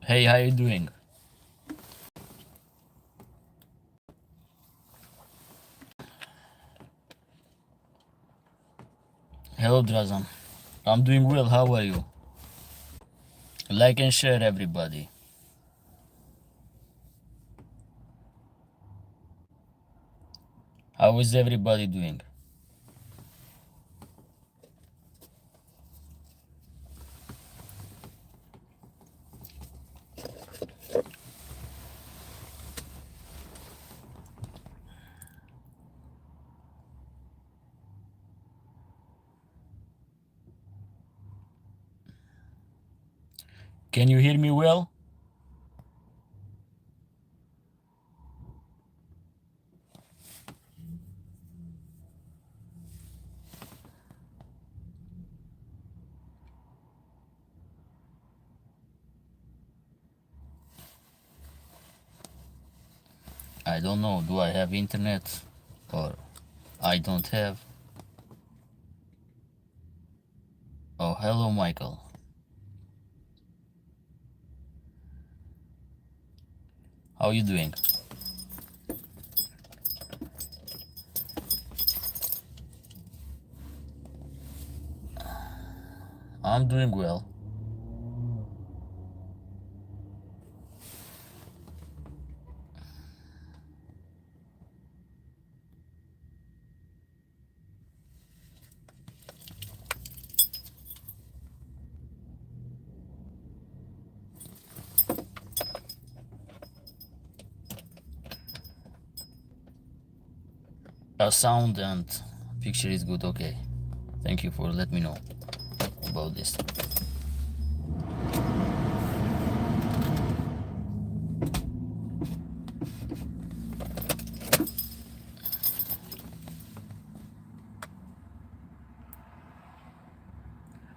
Hey, how you doing? Hello, Drazan. I'm doing well. How are you? Like and share, everybody. How is everybody doing? Can you hear me well? I don't know. Do I have internet? Or I don't have? Oh, hello, Michael. How you doing? I'm doing well. Our sound and picture is good. Okay. Thank you for letting me know about this.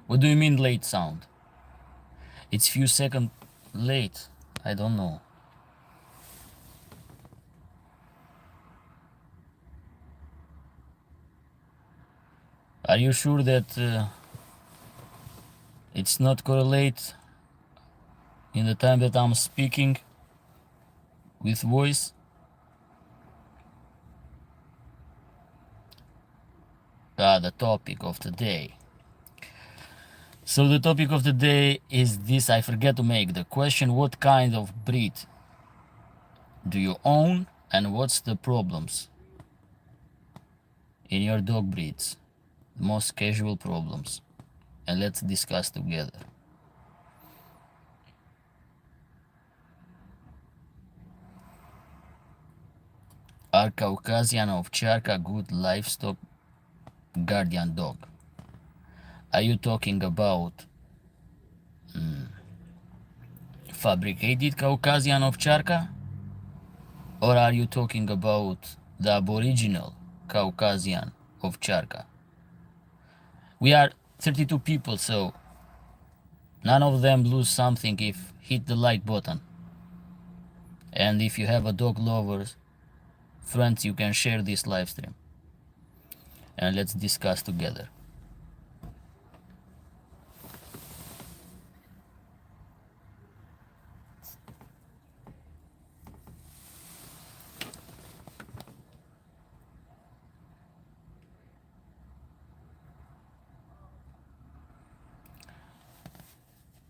What do you mean late sound? It's few seconds late. I don't know. Are you sure that it's not correlate in the time that I'm speaking with voice? The topic of the day. So the topic of the day is this. I forget to make the question: what kind of breed do you own, and what's the problems in your dog breeds? The most casual problems, and let's discuss together. Are Caucasian ovcharka good livestock guardian dog? Are you talking about fabricated Caucasian ovcharka, or are you talking about the aboriginal Caucasian ovcharka? We are 32 people, so none of them lose something if hit the like button. And if you have a dog lovers, friends, you can share this live stream. And let's discuss together.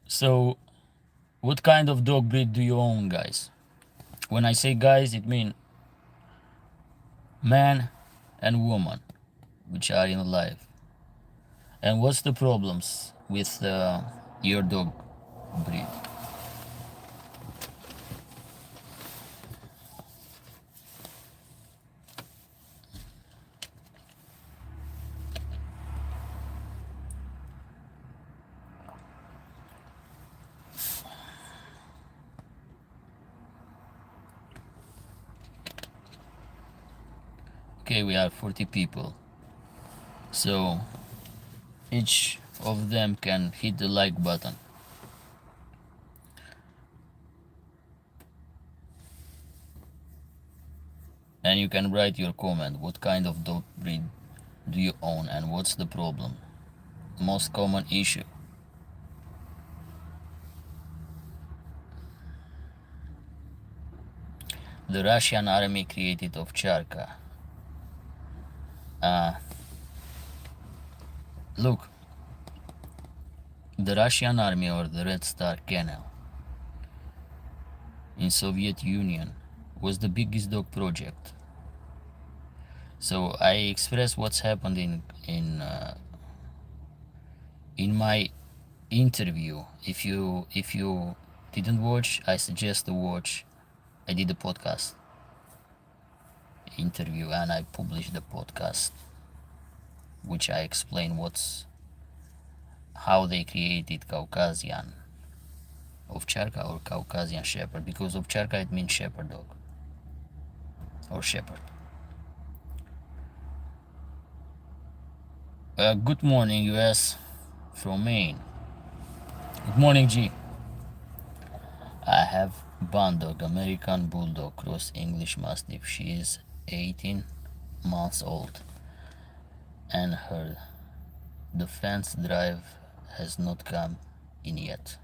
So, what kind of dog breed do you own, guys? When I say guys, it means man and woman, which are in life. And what's the problems with your dog breed? Okay, we are 40 people. So each of them can hit the like button. And you can write your comment. What kind of dog breed do you own, and what's the problem? Most common issue. the Russian army created Ovcharka. Look, the Russian army, or the Red Star Kennel in Soviet Union, was the biggest dog project. So I express what's happened in my interview. If you didn't watch, I suggest to watch. I did a podcast interview and I published the podcast, which I explain how they created Caucasian Ovcharka, or Caucasian Shepherd, because Ovcharka, it means shepherd dog or shepherd. Good morning, US from Maine. Good morning, G. I have Bandog, American Bulldog, Cross English Mastiff. She is 18 months old and her defense drive has not come in yet.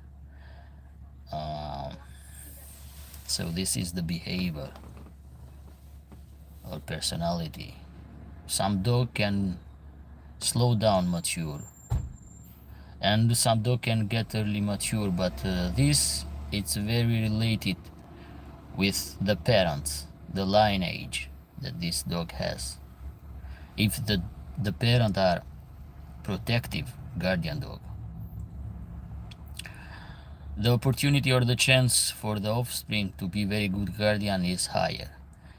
So this is the behavior or personality. Some dog can slow down mature and some dog can get early mature, but it's very related with the parents, the lineage that this dog has. If the parent are protective guardian dog, the opportunity or the chance for the offspring to be very good guardian is higher.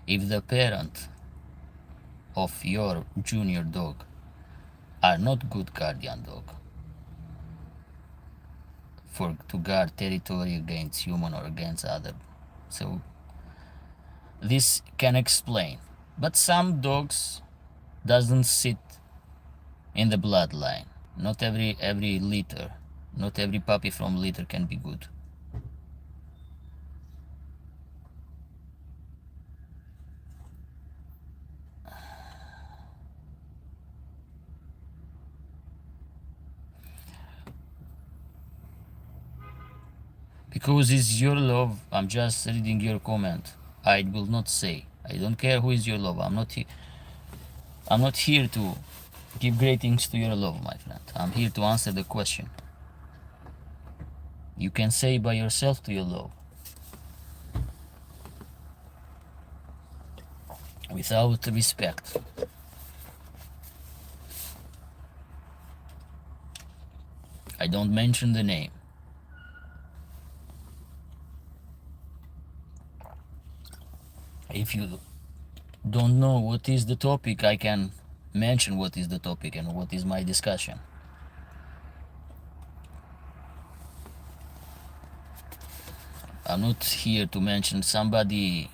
If the parent of your junior dog are not good guardian dog to guard territory against human or against other, so this can explain. But some dogs doesn't sit in the bloodline. Not every litter, not every puppy from litter can be good. Because it's your love, I'm just reading your comment. I will not say. I don't care who is your love. I'm not here to give greetings to your love, my friend. I'm here to answer the question. You can say by yourself to your love. Without respect. I don't mention the name. If you don't know what is the topic, I can mention what is the topic and what is my discussion. I'm not here to mention somebody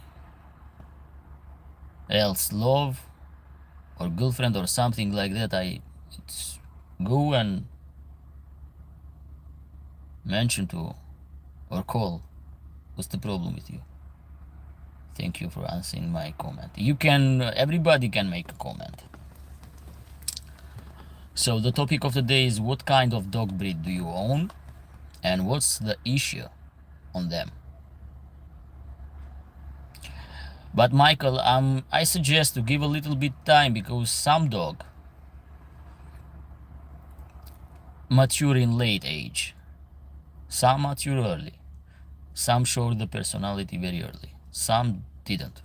else love or girlfriend or something like that. Go and mention to or call. What's the problem with you? Thank you for answering my comment. Everybody can make a comment. So the topic of the day is, what kind of dog breed do you own and what's the issue on them? But Michael, I suggest to give a little bit time, because some dog mature in late age, some mature early, some show the personality very early, some didn't.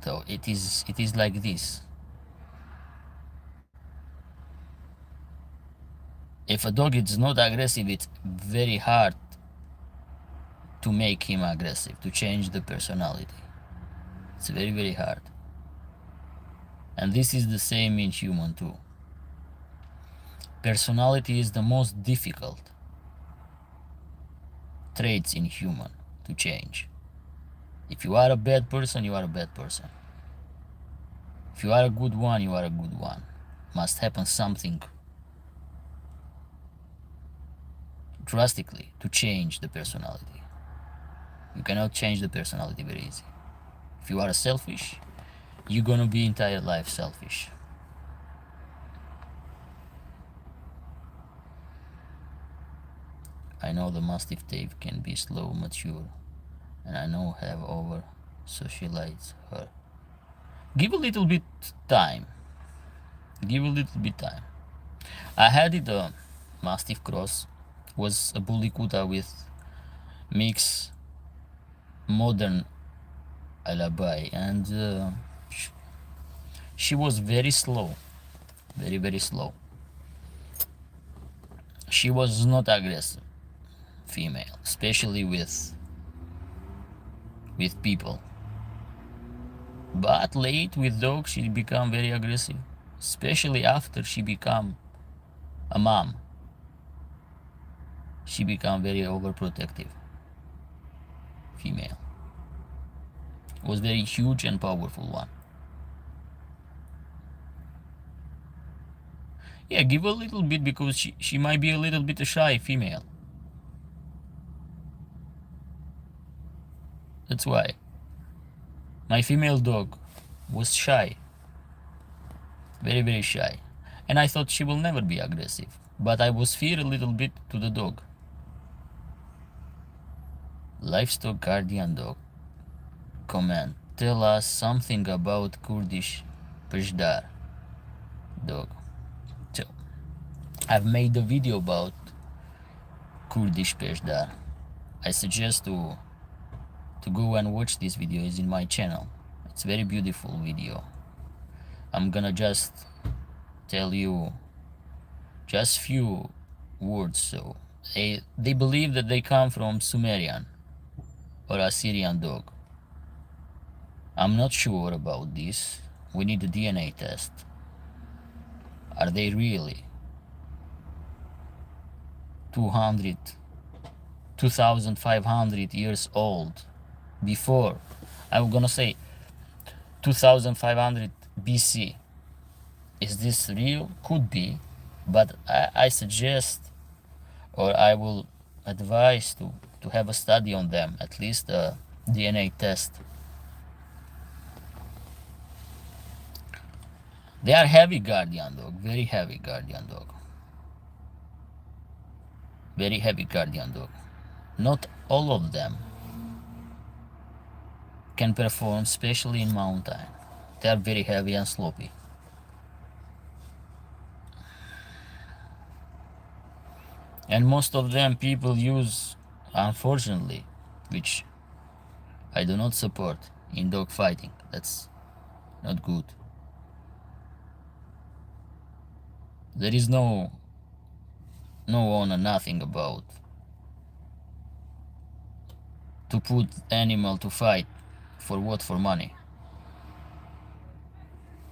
So it is like this. If a dog is not aggressive, it's very hard to make him aggressive, to change the personality. It's very, very hard. And this is the same in human too. Personality is the most difficult traits in human to change. If you are a bad person, you are a bad person. If you are a good one, you are a good one. Must happen something drastically to change the personality. You cannot change the personality very easy. If you are selfish, you're gonna be entire life selfish. I know the Mastiff tape can be slow, mature, and I know have over socialize her. Give a little bit time. Give a little bit time. I had it a Mastiff Cross, was a Bully Kuta with mix modern Alabai, and she was very slow, very slow. She was not aggressive female, especially with people. But late with dogs, she become very aggressive, especially after she become a mom. She become very overprotective female. Was very huge and powerful one. Yeah, give a little bit because she might be a little bit a shy female. That's why. My female dog was shy. Very shy. And I thought she will never be aggressive. But I was fear a little bit to the dog. Livestock guardian dog. Comment. Tell us something about Kurdish Peshdar dog. So, I've made a video about Kurdish Peshdar. I suggest to go and watch this video. It's in my channel. It's very beautiful video. I'm gonna just tell you just few words. So they believe that they come from Sumerian or Assyrian dog. I'm not sure about this. We need a DNA test. Are they really 2,500 years old? Before, I'm gonna say 2,500 BC. Is this real? Could be, but I suggest, or I will advise to have a study on them, at least a DNA test. They are heavy guardian dog, very heavy guardian dog. Very heavy guardian dog. Not all of them can perform, especially in mountain. They are very heavy and sloppy. And most of them people use, unfortunately, which I do not support, in dog fighting. That's not good. There is no owner, nothing about to put animal to fight. For what? For money.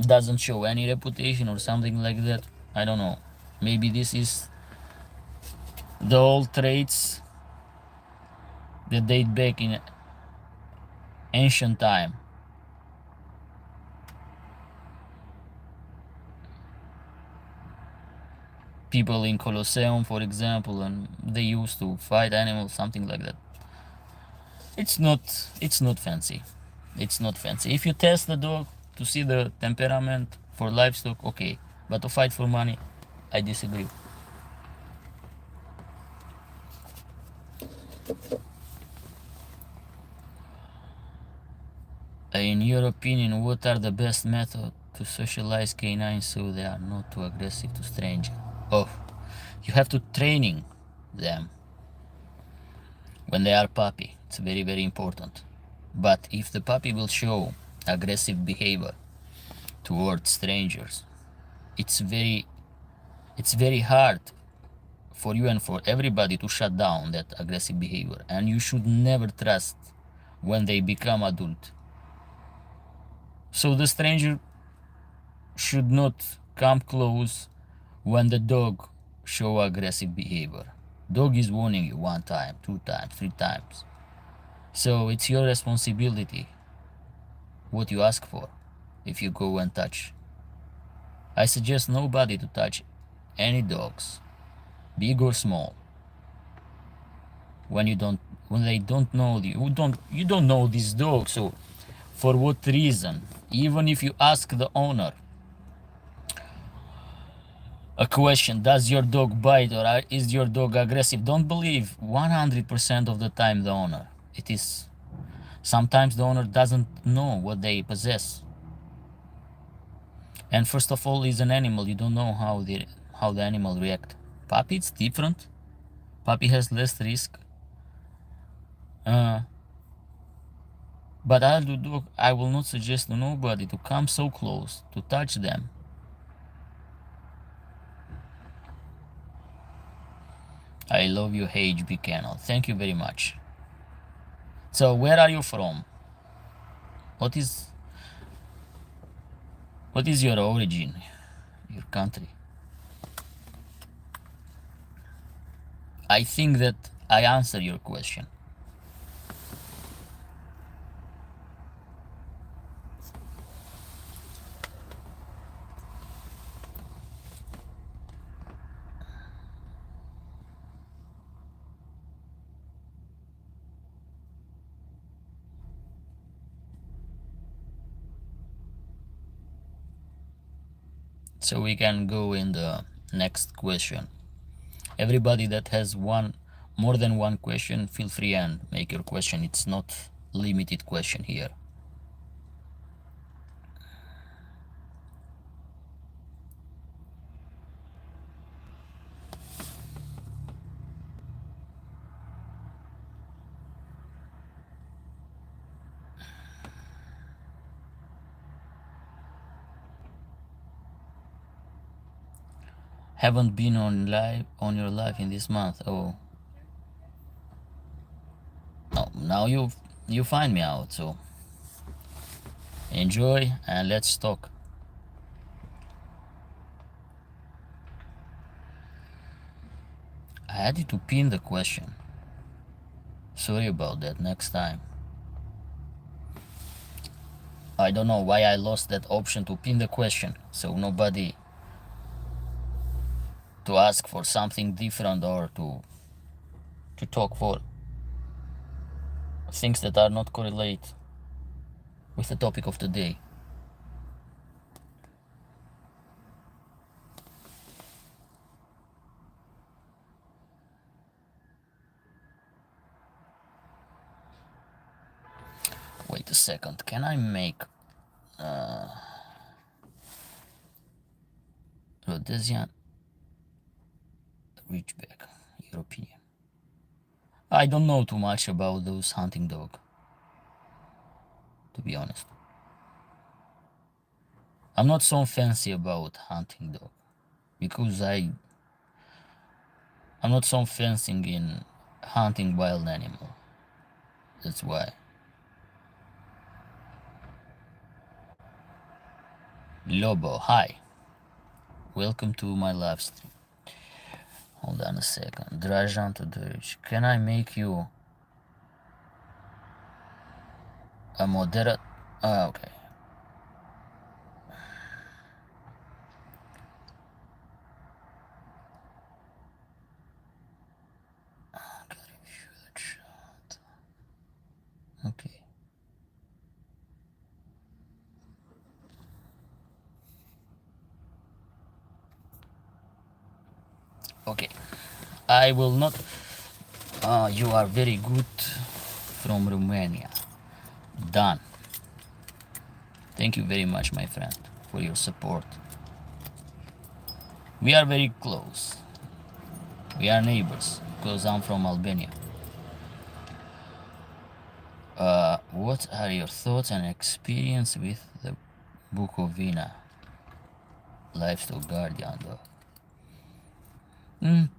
Doesn't show any reputation or something like that. I don't know. Maybe this is the old traits that date back in ancient time. People in Colosseum, for example, and they used to fight animals, something like that. It's not fancy. It's not fancy. If you test the dog to see the temperament for livestock, okay. But to fight for money, I disagree. In your opinion, what are the best methods to socialize canines so they are not too aggressive to strangers? Oh, you have to training them when they are puppy. It's very important. But if the puppy will show aggressive behavior towards strangers, it's very hard for you and for everybody to shut down that aggressive behavior. And you should never trust when they become adult. So the stranger should not come close when the dog show aggressive behavior. Dog is warning you 1 time, 2 times, 3 times. So it's your responsibility what you ask for if you go and touch. I suggest nobody to touch any dogs, big or small, when they don't know you don't know this dog. So for what reason? Even if you ask the owner, A question: does your dog bite, or is your dog aggressive? Don't believe 100% of the time the owner. It is sometimes the owner doesn't know what they possess. And first of all, is an animal. You don't know how the animal react. Puppy, it's different. Puppy has less risk. But I will not suggest to nobody to come so close, to touch them. I love you, HB Canal. Thank you very much. So, where are you from? What is your origin, your country? I think that I answered your question. So we can go in the next question. Everybody that has more than one question, feel free and make your question. It's not limited question here. Haven't been on your live in this month. Oh, no, now you find me out. So enjoy and let's talk. I had to pin the question. Sorry about that. Next time. I don't know why I lost that option to pin the question, so nobody to ask for something different or to talk for things that are not correlate with the topic of the day. Wait a second, can I make Rhodesian Ridgeback, your opinion? I don't know too much about those hunting dog, to be honest. I'm not so fancy about hunting dog because I'm not so fancy in hunting wild animal. That's why. Lobo, hi. Welcome to my live stream. Hold on a second. Drajan Todorovic, can I make you a moderate? Okay. Okay. Okay. I will not. You are very good from Romania. Done. Thank you very much, my friend, for your support. We are very close. We are neighbors because I'm from Albania. What are your thoughts and experience with the Bukovina livestock guardian dog?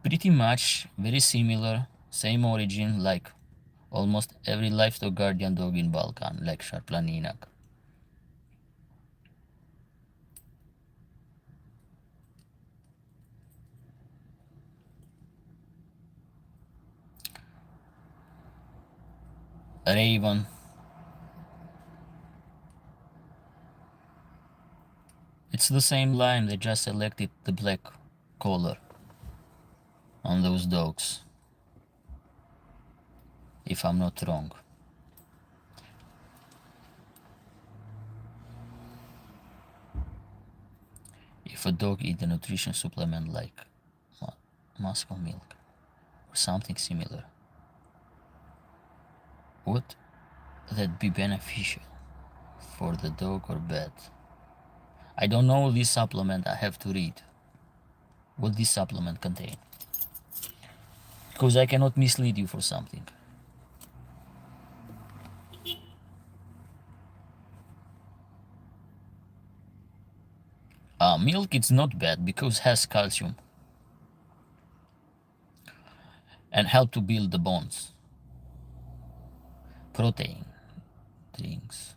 Pretty much very similar, same origin, like almost every livestock guardian dog in Balkan, like Sharplaninak. Raven. It's the same line, they just selected the black color on those dogs, if I'm not wrong. If if a dog eats a nutrition supplement like muscle milk or something similar, would that be beneficial for the dog or bad? I don't know this supplement, I have to read what this supplement contains, because I cannot mislead you for something. Milk is not bad because has calcium and help to build the bones. Protein drinks.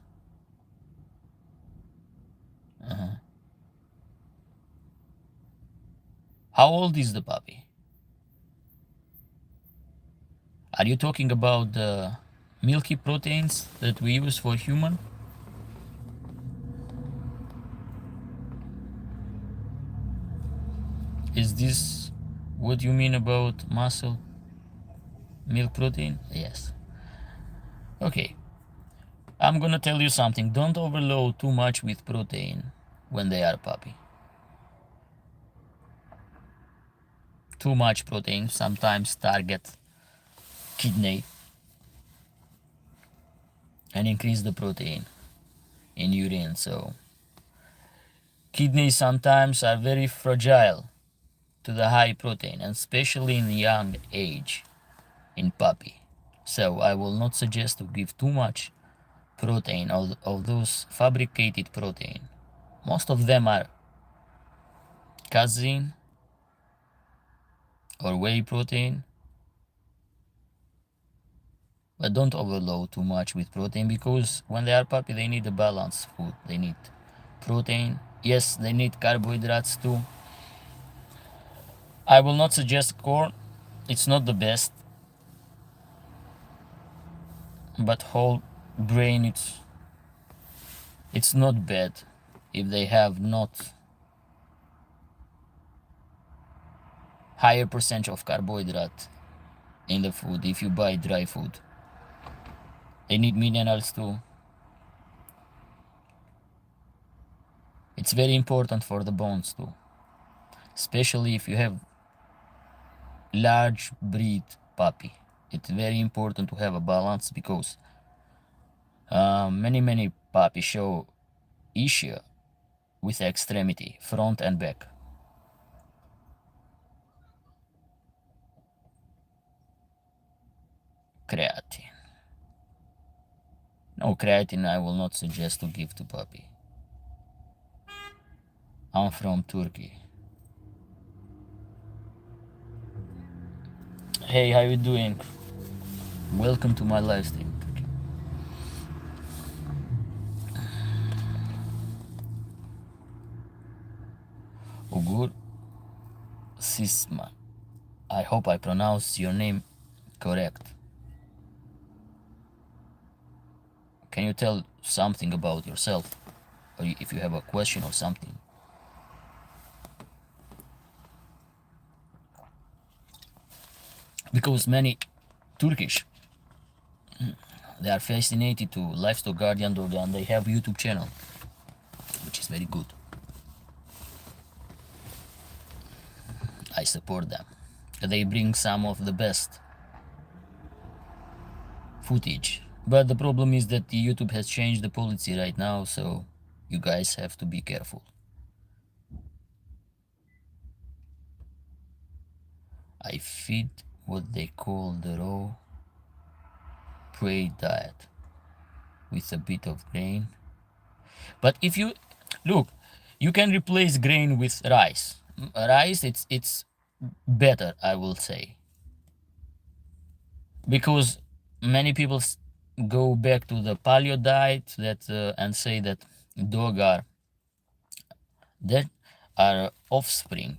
How old is the puppy? Are you talking about the milky proteins that we use for human? Is this what you mean about muscle milk protein? Yes. Okay. I'm gonna tell you something. Don't overload too much with protein when they are puppy. Too much protein sometimes target kidney and increase the protein in urine. So kidneys sometimes are very fragile to the high protein, and especially in young age in puppy. So I will not suggest to give too much protein of those fabricated protein. Most of them are casein or whey protein, but don't overload too much with protein, because when they are puppy they need a balanced food. They need protein, yes, they need carbohydrates too. I will not suggest corn, it's not the best, but whole grain it's not bad if they have not higher percentage of carbohydrate in the food. If you buy dry food, they need minerals too. It's very important for the bones too, especially if you have large breed puppy. It's very important to have a balance, because many puppies show issue with extremity, front and back. Creatine. No, creatine I will not suggest to give to puppy. I'm from Turkey. Hey, how you doing? Welcome to my live stream. Ugur Sisma. I hope I pronounced your name correct. Can you tell something about yourself, or if you have a question or something? Because many Turkish, they are fascinated to livestock guardian dog, and they have YouTube channel, which is very good. I support them. They bring some of the best footage, but the problem is that the YouTube has changed the policy right now, so you guys have to be careful. I feed what they call the raw prey diet with a bit of grain. But if you look, you can replace grain with rice. Rice, it's better, I will say, because many people go back to the paleo diet that and say that dog are offspring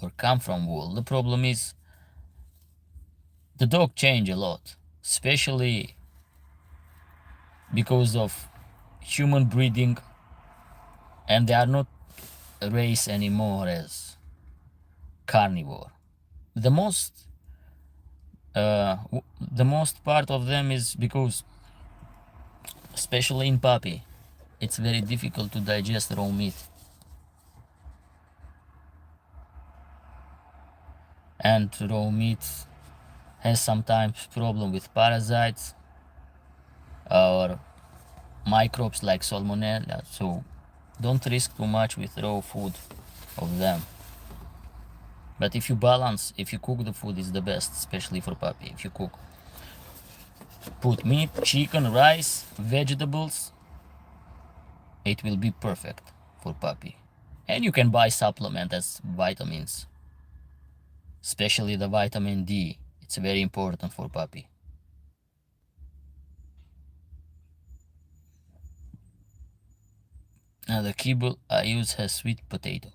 or come from wool. The problem is the dog change a lot, especially because of human breeding, and they are not raised anymore as carnivore. The most the most part of them is because, especially in puppy, it's very difficult to digest raw meat. And raw meat has sometimes problem with parasites or microbes like salmonella, so don't risk too much with raw food of them. But if you balance, if you cook the food, is the best, especially for puppy. If you cook, put meat, chicken, rice, vegetables, it will be perfect for puppy. And you can buy supplement as vitamins, especially the vitamin D. It's very important for puppy. Now the kibble I use has sweet potato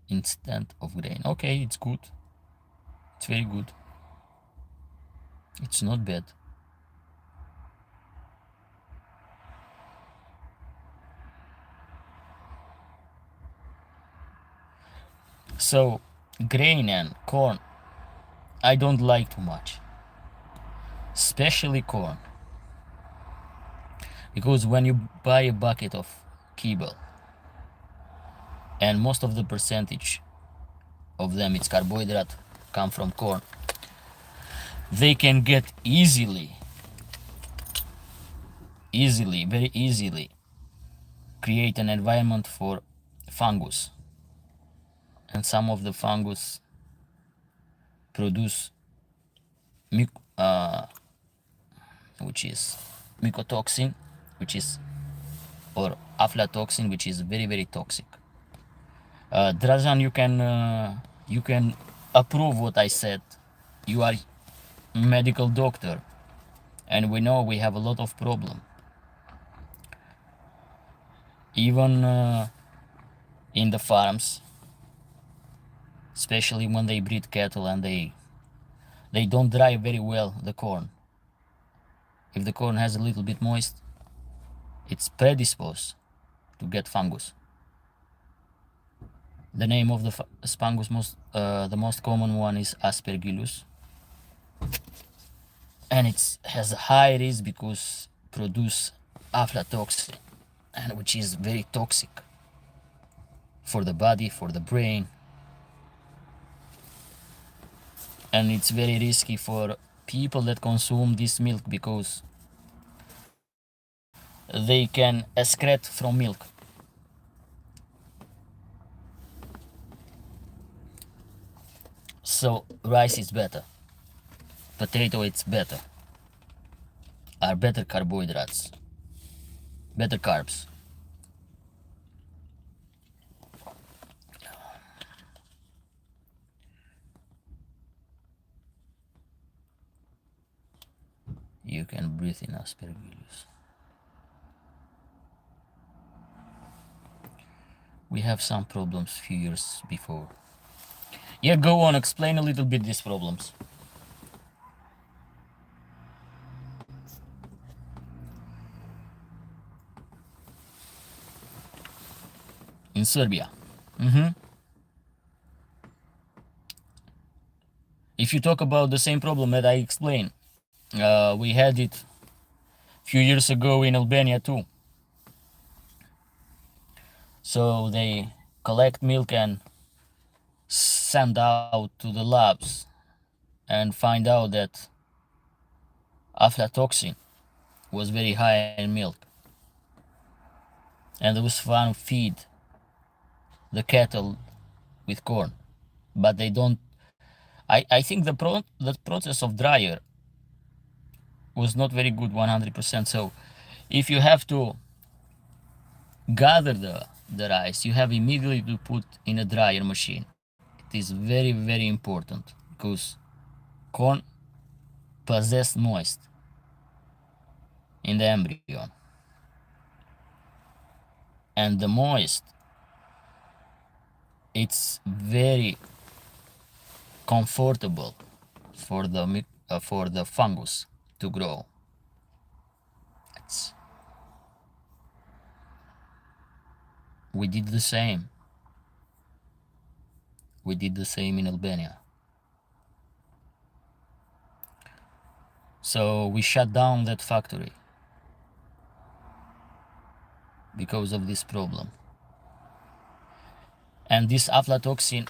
instead of grain. Okay, it's good. It's very good. It's not bad. So grain and corn I don't like too much, especially corn, because when you buy a bucket of kibble and most of the percentage of them it's carbohydrate come from corn, they can get very easily create an environment for fungus, and some of the fungus produce which is mycotoxin, which is or aflatoxin, which is very toxic. Drajan, you can approve what I said. You are medical doctor, and we know we have a lot of problem. Even in the farms, especially when they breed cattle and they don't dry very well the corn. If the corn has a little bit moist, it's predisposed to get fungus. The name of the fungus the most common one is Aspergillus, and it has a high risk because produce aflatoxin, and which is very toxic for the body, for the brain, and it's very risky for people that consume this milk because they can excrete from milk. So rice is better, potato it's better, are better carbohydrates, better carbs. You can breathe in Aspergillus. We have some problems few years before. Yeah, go on, explain a little bit these problems. In Serbia. If you talk about the same problem that I explained, we had it few years ago in Albania too. So they collect milk and send out to the labs and find out that aflatoxin was very high in milk, and there was fun feed the cattle with corn, but they don't. I think the process of dryer was not very good 100%. So if you have to gather the rice, you have immediately to put in a dryer machine. It is very important because corn possess moist in the embryo, and the moist it's very comfortable for the fungus to grow. It's, we did the same. We did the same in Albania. So we shut down that factory because of this problem. And this aflatoxin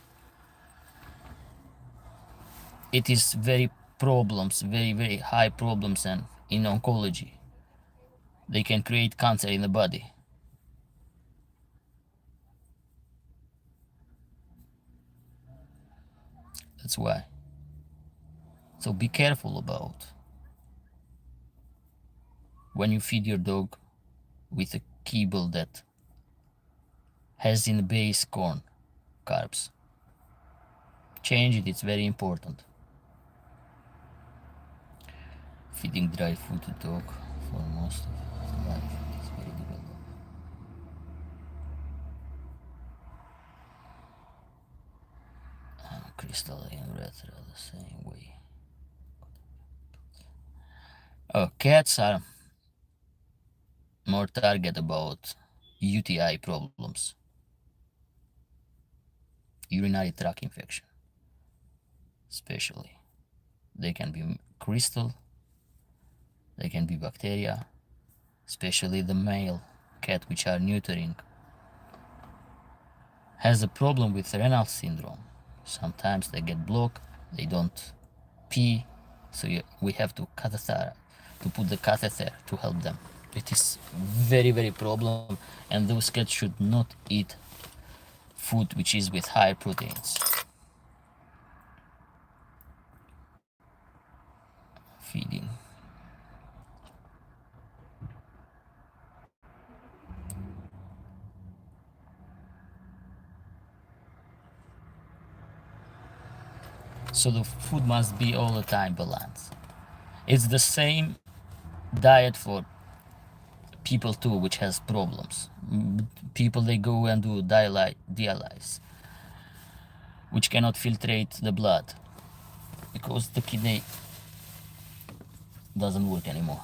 it is very problems, very high problems, and in oncology they can create cancer in the body. That's why. So be careful about when you feed your dog with a kibble that has in the base corn carbs. Change it, it's very important. Feeding dry food to dog for most of his life is very developed. Crystalline red are the same way. Oh, cats are more target about UTI problems, urinary tract infection, especially. They can be crystal, they can be bacteria, especially the male cat which are neutering has a problem with renal syndrome. Sometimes they get blocked, they don't pee, so we have to put the catheter to help them. It is very problem, and those cats should not eat food which is with higher proteins. Feeding. So the food must be all the time balanced. It's the same diet for people too which has problems. People they go and do dialysis which cannot filtrate the blood because the kidney doesn't work anymore,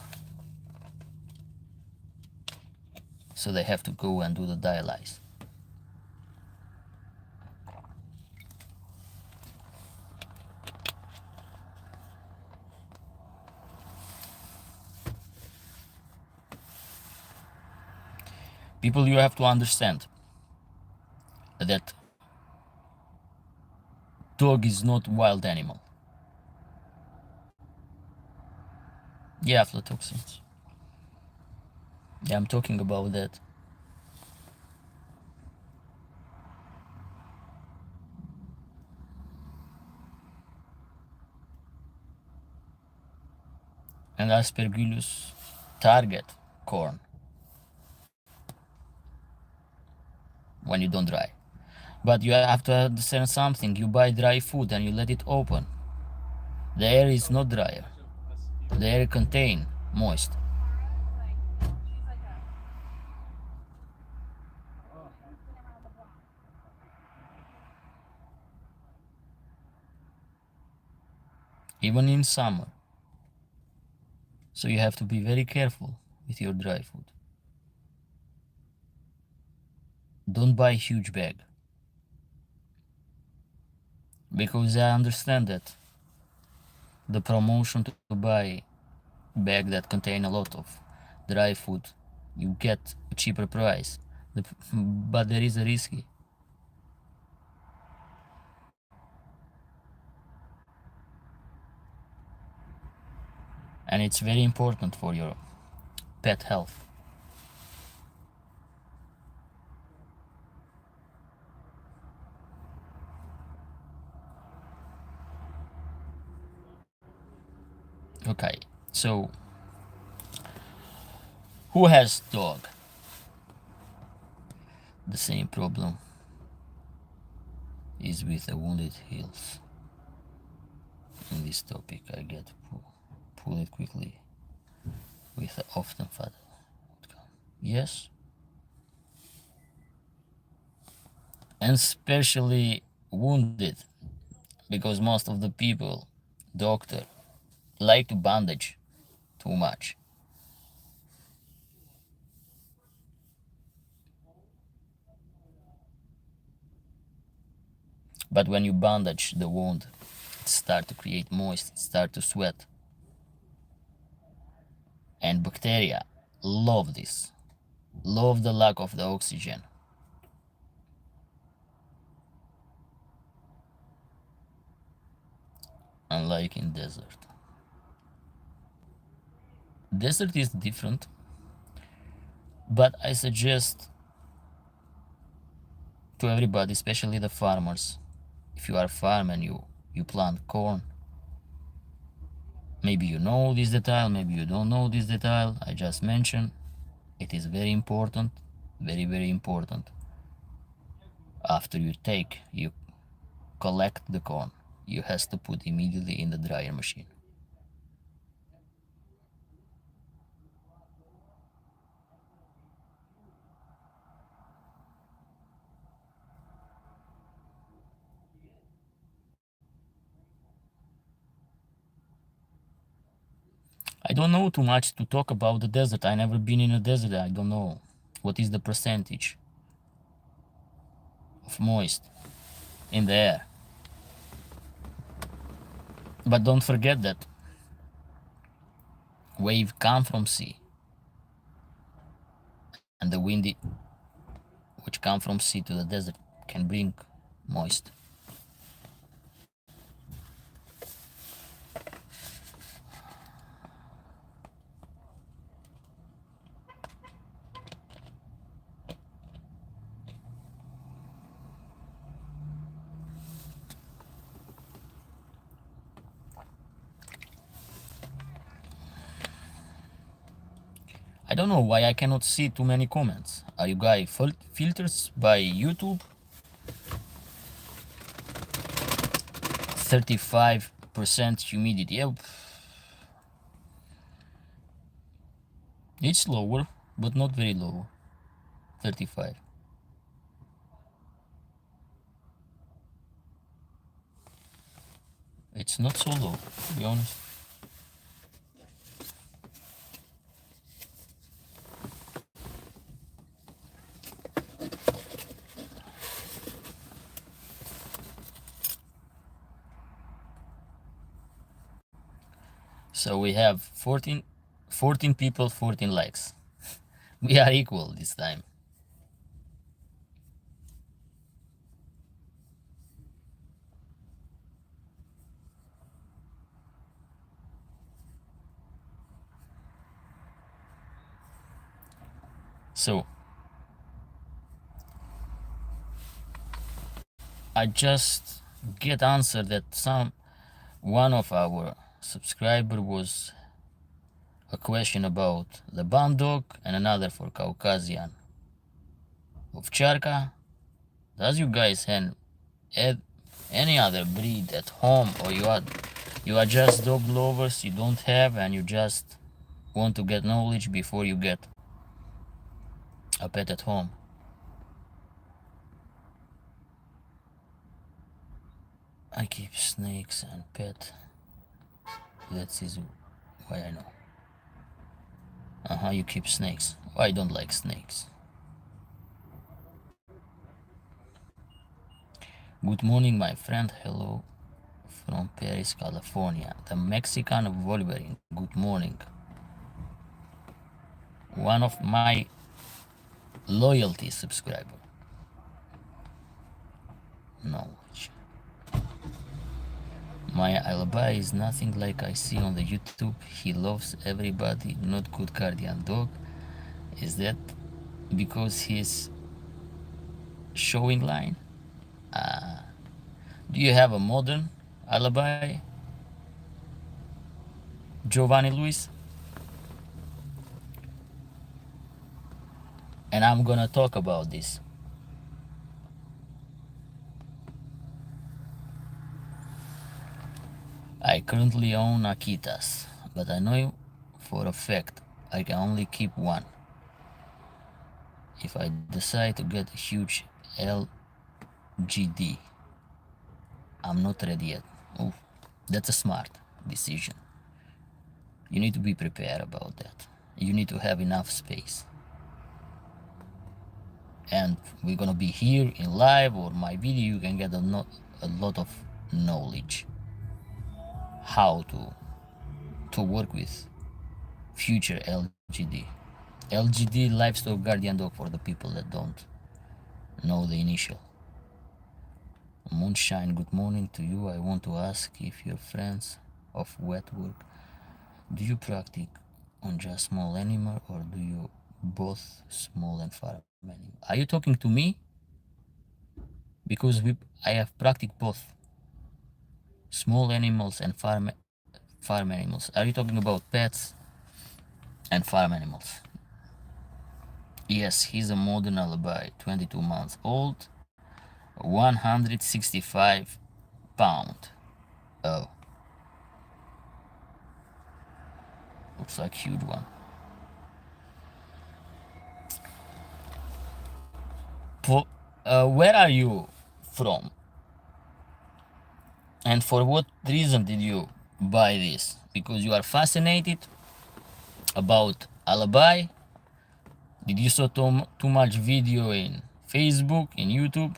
so they have to go and do the dialysis. People, you have to understand that dog is not wild animal. Yeah, aflatoxins. Yeah, I'm talking about that. And aspergillus target corn when you don't dry. But you have to understand something. You buy dry food and you let it open. The air is not drier. The air contain moist. Even in summer. So you have to be very careful with your dry food. Don't buy huge bag. Because I understand that the promotion to buy bag that contain a lot of dry food, you get a cheaper price. But there is a risky. And it's very important for your pet health. Okay, so who has dog? The same problem is with the wounded heels. In this topic, I get pull it quickly with the often fatal outcome. Yes, and especially wounded, because most of the people, doctor, like to bandage too much. But when you bandage the wound, it start to create moist, it start to sweat. And bacteria love this, love the lack of the oxygen. unlike in desert. Desert is different, but I suggest to everybody, especially the farmers, if you are a farm and you plant corn, maybe you know this detail, maybe you don't know this detail I just mentioned. It is very important, very, very important. After you collect the corn, you has to put immediately in the dryer machine. I don't know too much to talk about the desert. I never been in a desert. I don't know what is the percentage of moist in the air. But don't forget that wave come from sea, and the wind which come from sea to the desert can bring moist. I don't know why I cannot see too many comments. Are you guys filters by YouTube? 35% humidity. Yeah, it's lower, but not very low. 35. It's not so low, to be honest. So we have 14 people, 14 likes. We are equal this time. So I just get answer that one of our subscriber was a question about the bomb dog and another for Caucasian of Charka. Does you guys have any other breed at home, or you are just dog lovers, you don't have, and you just want to get knowledge before you get a pet at home? I keep snakes and pet. That is why I know. You keep snakes. I don't like snakes. Good morning, my friend. Hello from Paris, California. The Mexican Wolverine. Good morning. One of my loyalty subscriber. Knowledge. My Alabai is nothing like I see on the YouTube. He loves everybody, not good guardian dog. Is that because he's showing line? Do you have a modern Alabai, Giovanni Luis? And I'm gonna talk about this. I currently own Akitas, but I know for a fact I can only keep one. If I decide to get a huge LGD, I'm not ready yet. Oh, that's a smart decision. You need to be prepared about that. You need to have enough space. And we're gonna be here in live or my video. You can get a lot of knowledge how to work with future LGD. LGD, livestock guardian dog, for the people that don't know the initial. Moonshine, good morning to you. I want to ask if you're friends of wet work. Do you practice on just small animal or do you both small and farm animal? Are you talking to me? Because I have practiced both small animals and farm animals. Are you talking about pets and farm animals? Yes, he's a modern Alabai, 22 months old, 165 pound. Oh, looks like huge one. Where are you from? And for what reason did you buy this? Because you are fascinated about Alabai? Did you saw too much video in Facebook, in YouTube?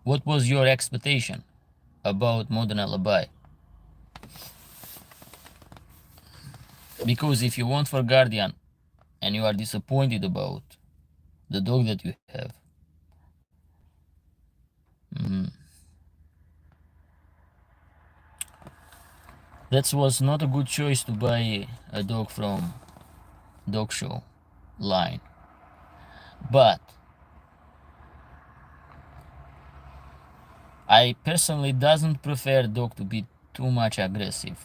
What was your expectation about modern Alabai? Because if you want for guardian and you are disappointed about the dog that you have, that was not a good choice to buy a dog from dog show line. But I personally doesn't prefer dog to be too much aggressive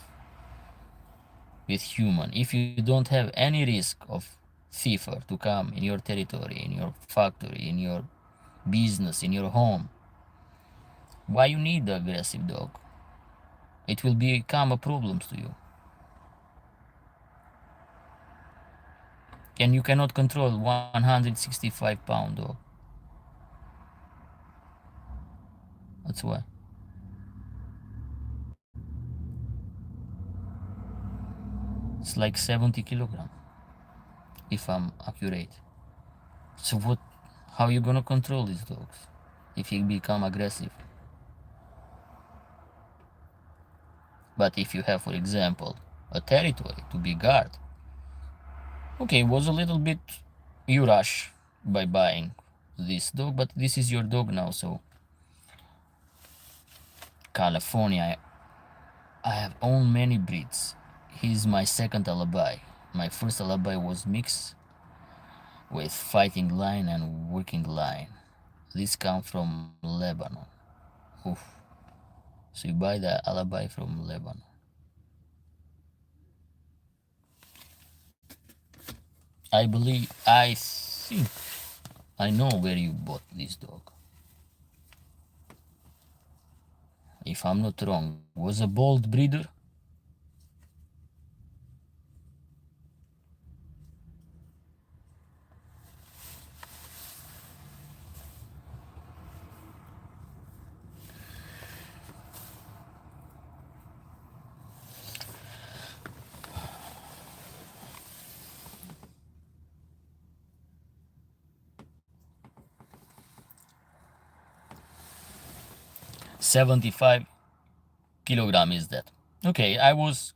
with human. If you don't have any risk of thiefer to come in your territory, in your factory, in your business, in your home, why you need the aggressive dog? It will become a problem to you. And you cannot control 165-pound dog. That's why. It's like 70 kilogram, if I'm accurate. So what? How you gonna control these dogs if he become aggressive? But if you have, for example, a territory to be guard, okay, it was a little bit you rush by buying this dog, but this is your dog now. So California, I have owned many breeds. He's my second Alabai. My first Alabai was mixed with fighting line and working line. This come from Lebanon. Oof. So you buy the Alabai from Lebanon. I think I know where you bought this dog. If I'm not wrong, was a bold breeder? $75 kilogram is that. Okay, I was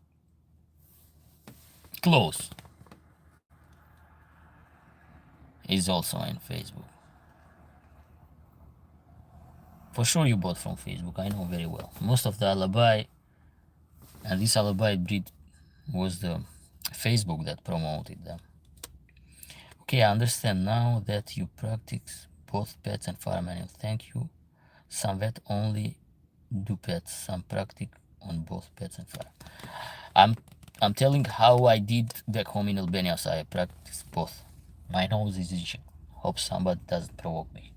close. Is also in Facebook. For sure you bought from Facebook, I know very well. Most of the Alabai and this Alabai breed was the Facebook that promoted them. Okay, I understand now that you practice both pets and farm animals. Thank you. Some vet only do pets, some practice on both pets and farm. I'm telling how I did back home in Albania, so I practice both. My nose is itching. Hope somebody doesn't provoke me.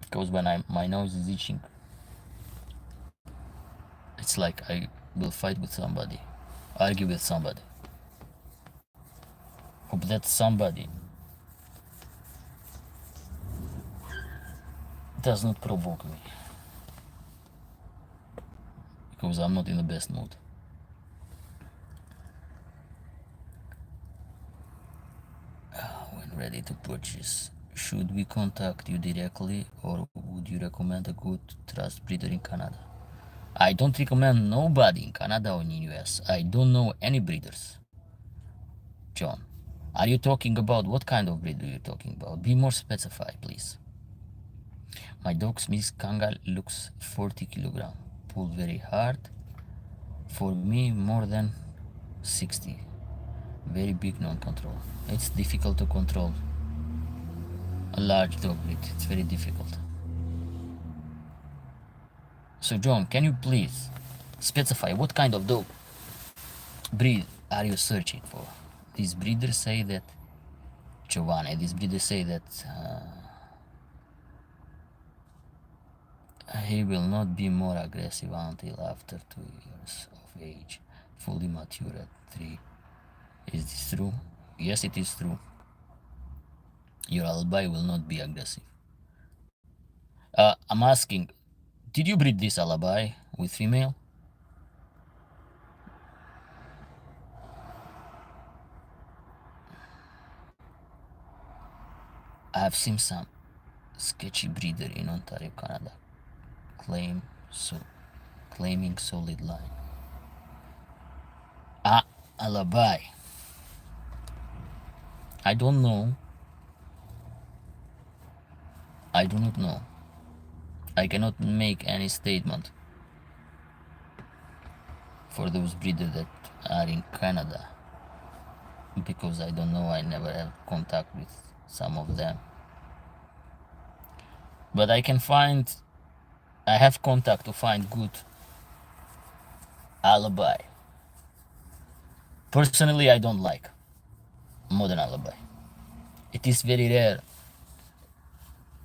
Because when my nose is itching, it's like I will fight with somebody, argue with somebody. Hope that somebody does not provoke me. Because I'm not in the best mood. When ready to purchase should we contact you directly, or would you recommend a good trust breeder in Canada? I don't recommend nobody in Canada or in US. I don't know any breeders. John, are you talking about what kind of breed are you talking about? Be more specified, please. My dog's Miss Kangal looks 40 kilogram. Pull very hard. For me, more than 60. Very big non-control. It's difficult to control a large dog breed. It's very difficult. So John, can you please specify what kind of dog breed are you searching for? These breeders say that Giovanni, these breeders say that he will not be more aggressive until after 2 years of age, fully mature at 3. Is this true? Yes, it is true. Your Alabai will not be aggressive. I'm asking, did you breed this Alabai with female? I have seen some sketchy breeder in Ontario, Canada, claiming solid line. Alabai. I don't know. I do not know. I cannot make any statement for those breeders that are in Canada because I don't know. I never have contact with some of them. But I have contact to find good Alabai. Personally, I don't like modern Alabai. It is very rare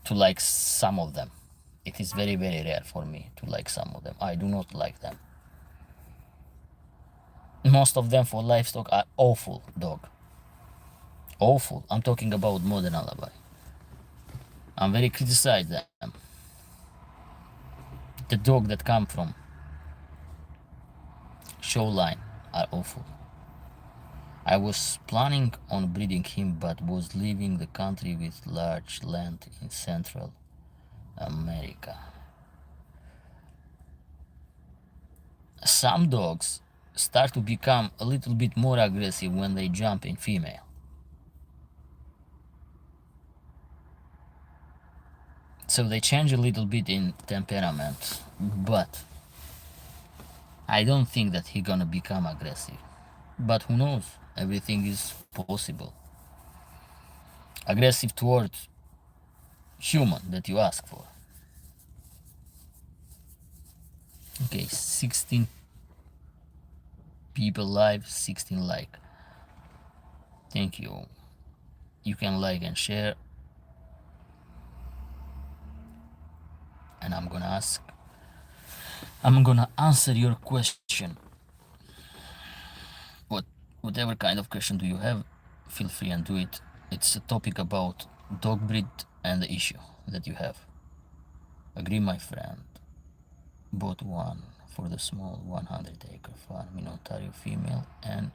to like some of them. It is very, very rare for me to like some of them. I do not like them. Most of them for livestock are awful dog. Awful. I'm talking about modern Alabai. I'm very criticize them. The dog that come from show line are awful. I was planning on breeding him, but was leaving the country with large land in Central America. Some dogs start to become a little bit more aggressive when they jump in female. So they change a little bit in temperament, but I don't think that he's gonna become aggressive. But who knows? Everything is possible. Aggressive towards human that you ask for. Okay, 16 people live, 16 like. Thank you. You can like and share. And I'm gonna answer your question. Whatever kind of question do you have, feel free and do it. It's a topic about dog breed and the issue that you have. Agree, my friend. Bought one for the small 100-acre farm in Ontario, female, and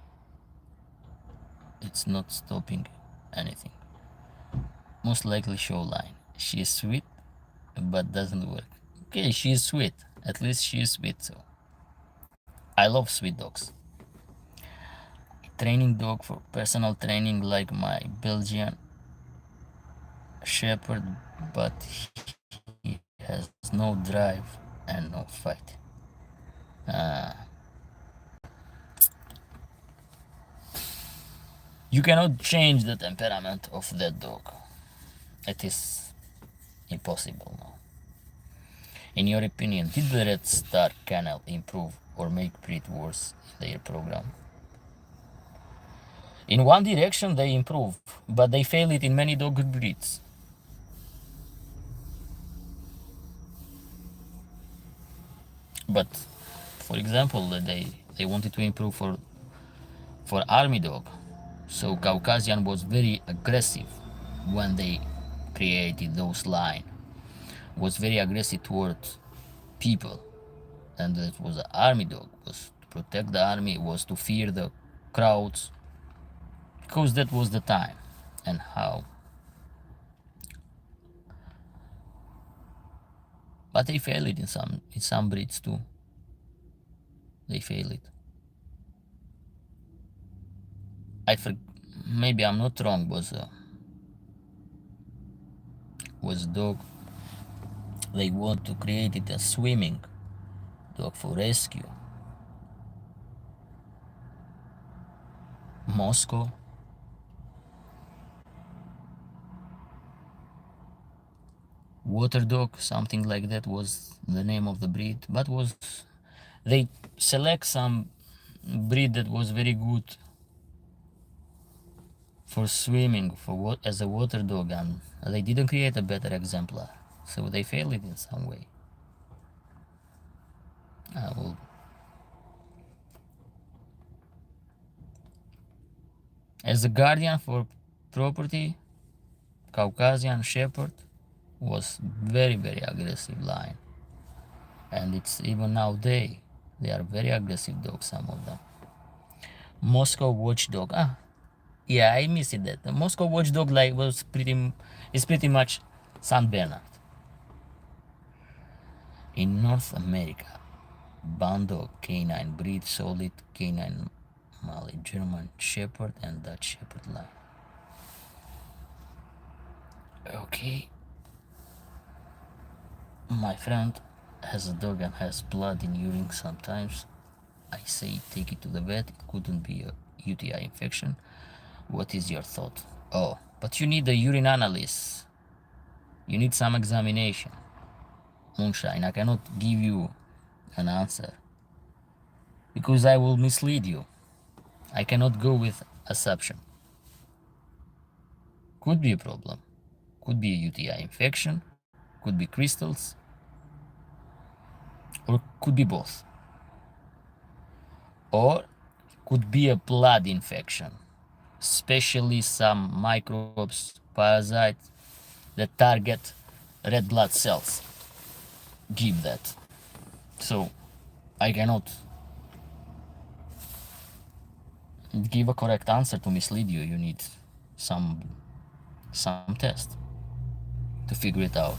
it's not stopping anything. Most likely show line. She is sweet, but doesn't work. Okay, she is sweet. At least she is sweet, so. I love sweet dogs. Training dog for personal training like my Belgian Shepherd, but he has no drive and no fight. You cannot change the temperament of that dog. It is impossible now. In your opinion, did the Red Star Kennel improve or make breed worse in their program? In one direction they improve, but they fail it in many dog breeds. But for example, they wanted to improve for army dog. So Caucasian was very aggressive when they created those line. Was very aggressive towards people, and that was an army dog. Was to protect the army. Was to fear the crowds, because that was the time and how But they fail it in some breeds too. They fail it. Maybe I'm not wrong. Was dog. They want to create it a swimming dog for rescue. Moscow. Water dog, something like that was the name of the breed. But they select some breed that was very good for swimming as a water dog, and they didn't create a better exemplar, so they failed it in some way. As a guardian for property, Caucasian Shepherd was very, very aggressive line, and it's even nowadays they are very aggressive dogs, some of them. Moscow Watchdog. Yeah, I missed that. The Moscow Watchdog is pretty much San Bernard. In North America, Bandog canine breed, solid canine Mali, German Shepherd and Dutch Shepherd line. Okay. My friend has a dog and has blood in urine sometimes. I say take it to the vet. It couldn't be a UTI infection. What is your thought? Oh, but you need a urine analysis. You need some examination. Moonshine, I cannot give you an answer because I will mislead you. I cannot go with assumption. Could be a problem. Could be a UTI infection. Could be crystals. Or could be both. Or could be a blood infection, especially some microbes, parasites that target red blood cells. Give that. So I cannot give a correct answer to mislead you. You need some test to figure it out.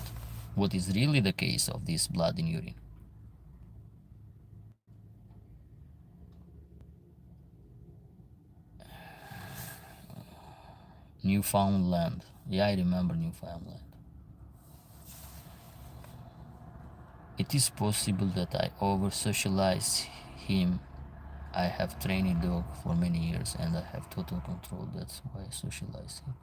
What is really the case of this blood in urine? Newfoundland. Yeah, I remember Newfoundland. It is possible that I over socialize him. I have trained a dog for many years and I have total control. That's why I socialize him.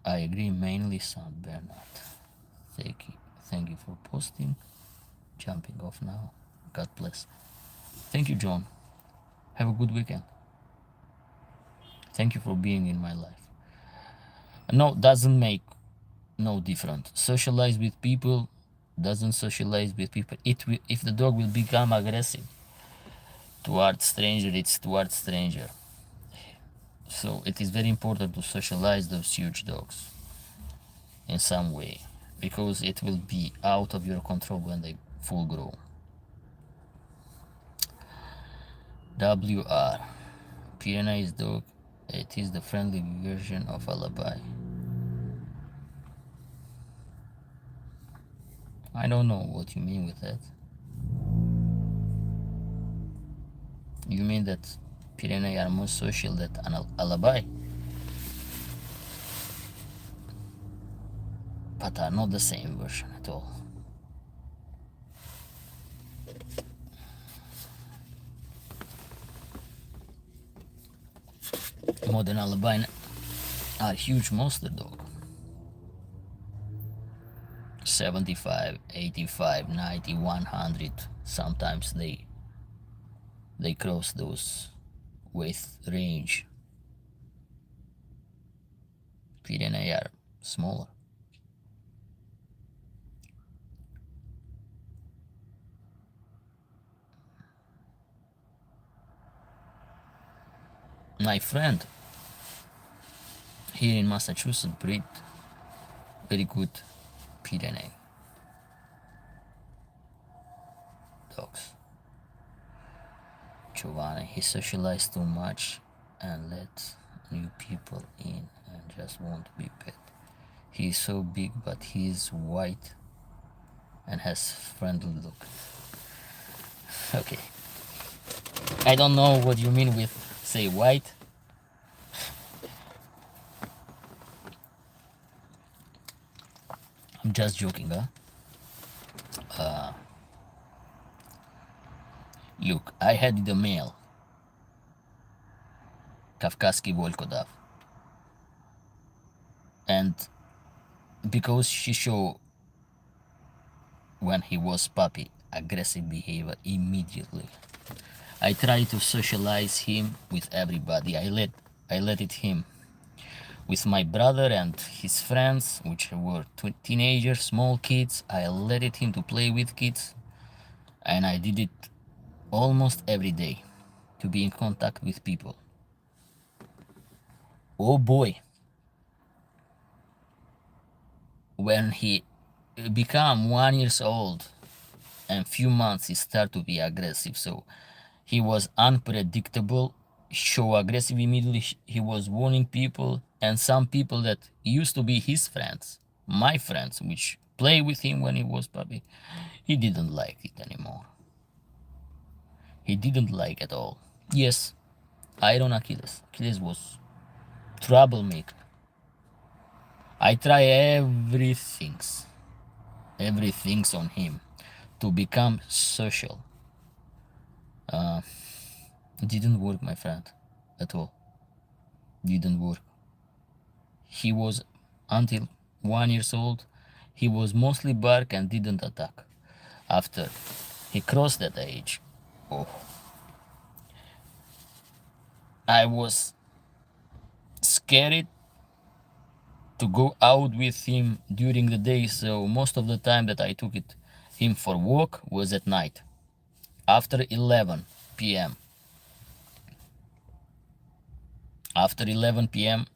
I agree, mainly Saint Bernard. Thank you for posting. Jumping off now. God bless. Thank you, John. Have a good weekend. Thank you for being in my life. No, doesn't make no difference. Socialize with people, doesn't socialize with people. If the dog will become aggressive towards stranger, it's towards stranger. So it is very important to socialize those huge dogs in some way, because it will be out of your control when they full grown. WR Pyrenees dog. It is the friendly version of Alabai. I don't know what you mean with that. You mean that Pyrenees are more social than Alabai? But are not the same version at all. Modern Alabai are huge monster dog. 75, 85, 90, 100. Sometimes they cross those weight range. Pyrenees are smaller. My friend here in Massachusetts breed very good Pyrenees dogs. Giovanni, he socialized too much and let new people in and just want to be pet. He's so big, but he's white and has friendly look. Okay. I don't know what you mean with say white. I'm just joking, huh? Look, I had the male Kafkaski Volkodov, and because she showed when he was puppy aggressive behavior immediately, I tried to socialize him with everybody. I let it him with my brother and his friends, which were teenagers, small kids. I let it him to play with kids, and I did it almost every day to be in contact with people. Oh boy, when he became 1 years old and few months he started to be aggressive, so he was unpredictable, show aggressive immediately. He was warning people, and some people that used to be his friends, my friends, which play with him when he was puppy, he didn't like it anymore. He didn't like at all. Yes, Iron Achilles. Achilles was troublemaker. I try everything's on him to become social. Didn't work, my friend, at all. Didn't work. He was until 1 years old. He was mostly bark and didn't attack. After he crossed that age, oh, I was scared to go out with him during the day. So most of the time that I took him for walk was at night, after 11 p.m. After 11 p.m.,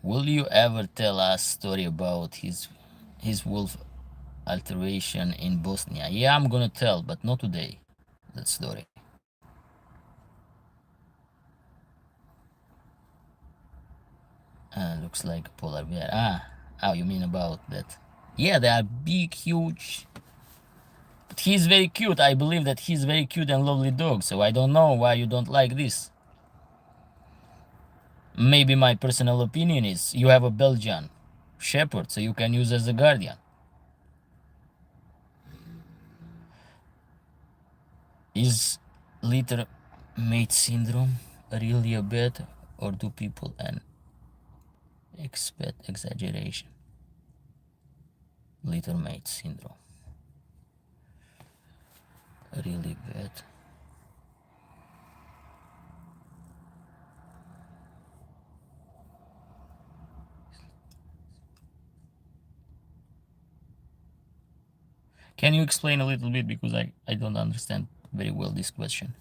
will you ever tell us story about his wolf alteration in Bosnia? Yeah, I'm gonna tell, but not today. That story. Looks like a polar bear. Oh, you mean about that? Yeah, they are big, huge. But he's very cute. I believe that he's very cute and lovely dog. So I don't know why you don't like this. Maybe my personal opinion is you have a Belgian Shepherd, so you can use as a guardian. Is litter mate syndrome really a bad, or do people and expect exaggeration? Litter mate syndrome. Really bad. Can you explain a little bit, because I don't understand very well this question.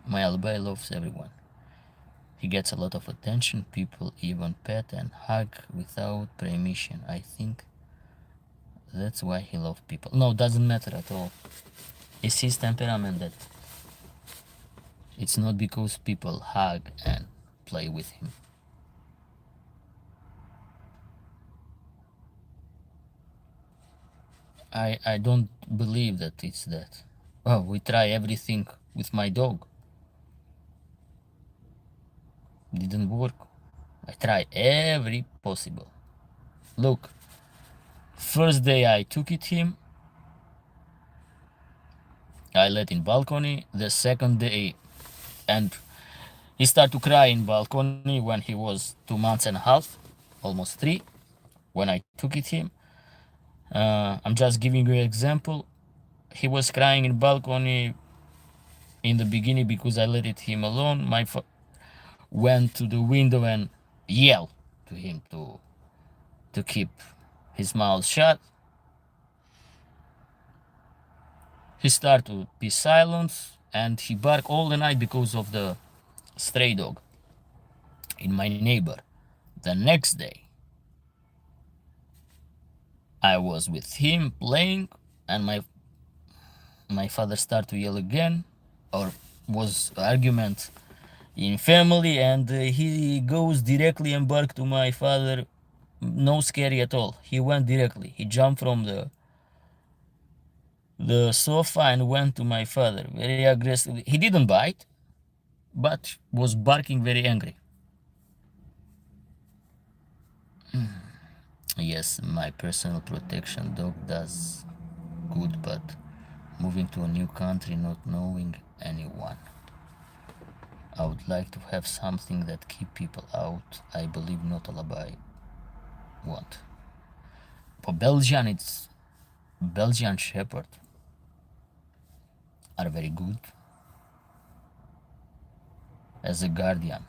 My Alabai loves everyone. He gets a lot of attention. People even pet and hug without permission. I think that's why he loves people. No, doesn't matter at all. It's his temperament that it's not because people hug and play with him. I don't believe that it's that. Oh, we try everything with my dog. Didn't work. I try every possible. Look, first day I took it him, I let in balcony. The second day, and he started to cry in balcony when he was 2 months and a half, almost three. When I took it him, I'm just giving you an example. He was crying in balcony in the beginning because I let it him alone. Went to the window and yelled to him to keep his mouth shut. He started to be silent and he barked all the night because of the stray dog in my neighbor. The next day, I was with him playing, and my father started to yell again, or was argument in family, and he goes directly and barked to my father. No scary at all. He went directly. He jumped from the sofa and went to my father very aggressively. He didn't bite, but was barking very angry. Yes, my personal protection dog does good, but moving to a new country not knowing anyone, I would like to have something that keep people out. I believe not Alabai. What? For Belgian, it's Belgian Shepherd are very good as a guardian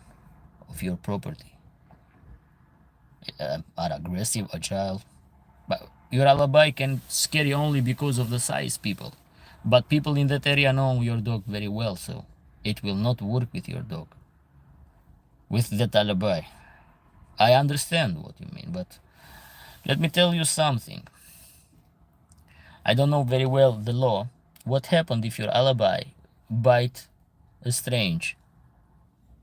of your property. Are aggressive, agile, but your Alabai can scare you only because of the size, people. But people in that area know your dog very well, so it will not work with your dog. With that Alabai. I understand what you mean, but let me tell you something. I don't know very well the law. What happened if your Alabai bite a strange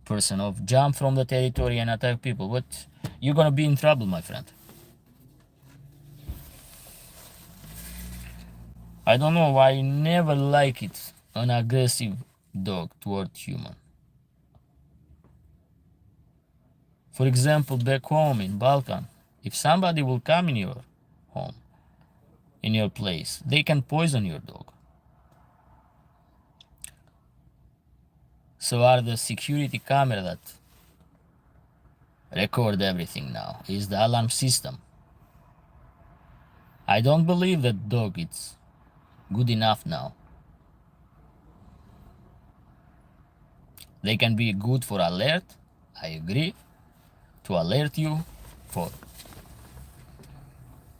person or jump from the territory and attack people? What? You're gonna be in trouble, my friend. I don't know, I never like it, an aggressive dog toward human. For example, back home in Balkan, if somebody will come in your home, in your place, they can poison your dog. So are the security camera that record everything now, is the alarm system. I don't believe that dog is good enough now. They can be good for alert, I agree, to alert you for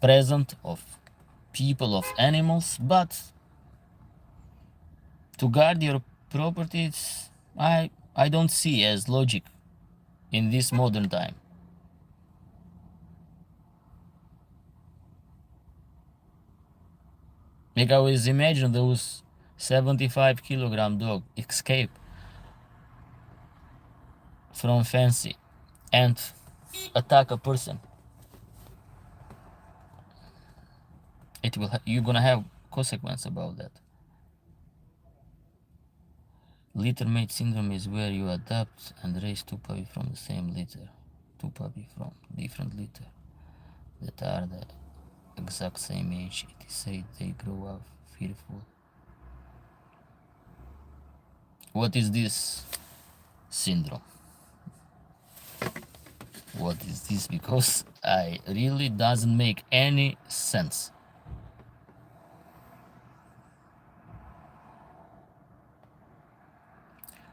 present of people, of animals, but to guard your properties, I don't see as logic in this modern time. Like I always imagine those 75-kilogram dog escape from fancy and attack a person. You're gonna have consequence about that. Litter mate syndrome is where you adopt and raise two puppies from the same litter, two puppies from different litter that are the exact same age. It is said they grow up fearful. What is this syndrome? What is this? Because I really doesn't make any sense.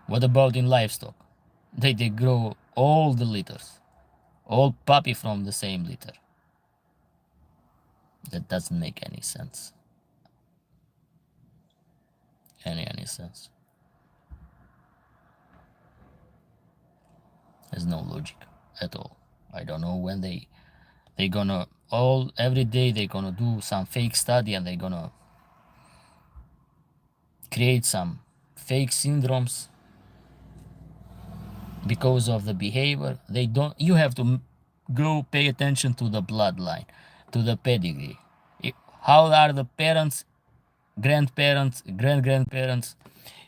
What about in livestock? They grow all the litters, all puppy from the same litter. That doesn't make any sense. Any sense. There's no logic at all. I don't know when they gonna every day they gonna do some fake study and they gonna create some fake syndromes because of the behavior. You have to go pay attention to the bloodline, to the pedigree. How are the parents, grandparents, grandparents?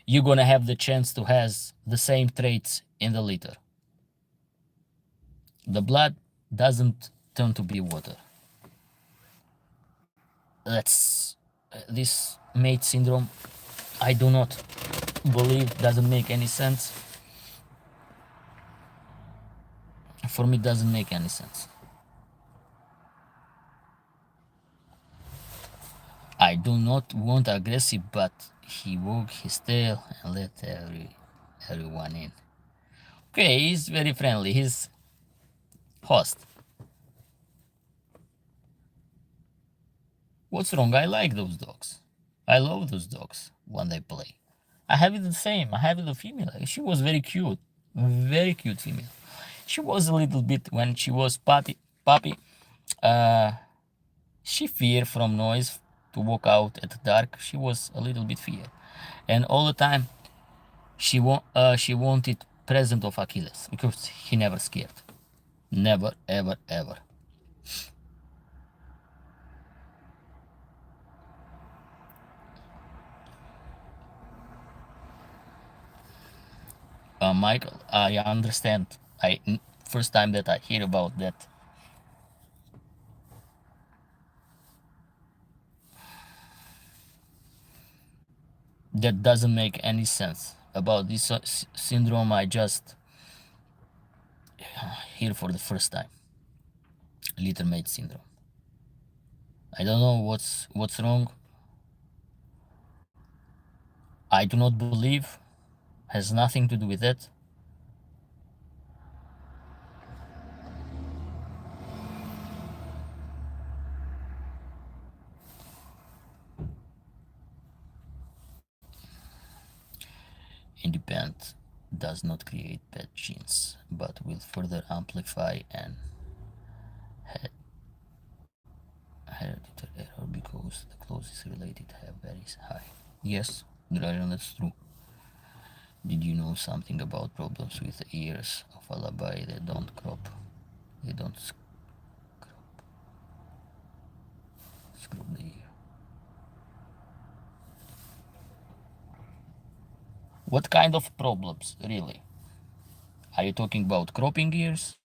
You're gonna have the chance to has the same traits in the litter. The blood doesn't turn to be water. That's this mate syndrome. I do not believe doesn't make any sense. For me, it doesn't make any sense. I do not want aggressive, but he wagged his tail and let everyone in. Okay, he's very friendly. He's host. What's wrong? I like those dogs. I love those dogs when they play. I have it the same. I have it a female. She was very cute female. She was a little bit when she was puppy. She feared from noise, to walk out at the dark, she was a little bit fear. And all the time, she wanted present of Achilles because he never scared. Never, ever, ever. Michael, I understand. First time that I hear about that. That doesn't make any sense. About this syndrome, I just hear for the first time. Little mate syndrome. I don't know what's wrong. I do not believe. Has nothing to do with it. Independent does not create bad genes, but will further amplify an hereditary error because the closest related have very high. Yes, Dragon, that's true. Did you know something about problems with the ears of Alabai? They don't crop. They don't scrub the ear. What kind of problems, really? Are you talking about cropping ears?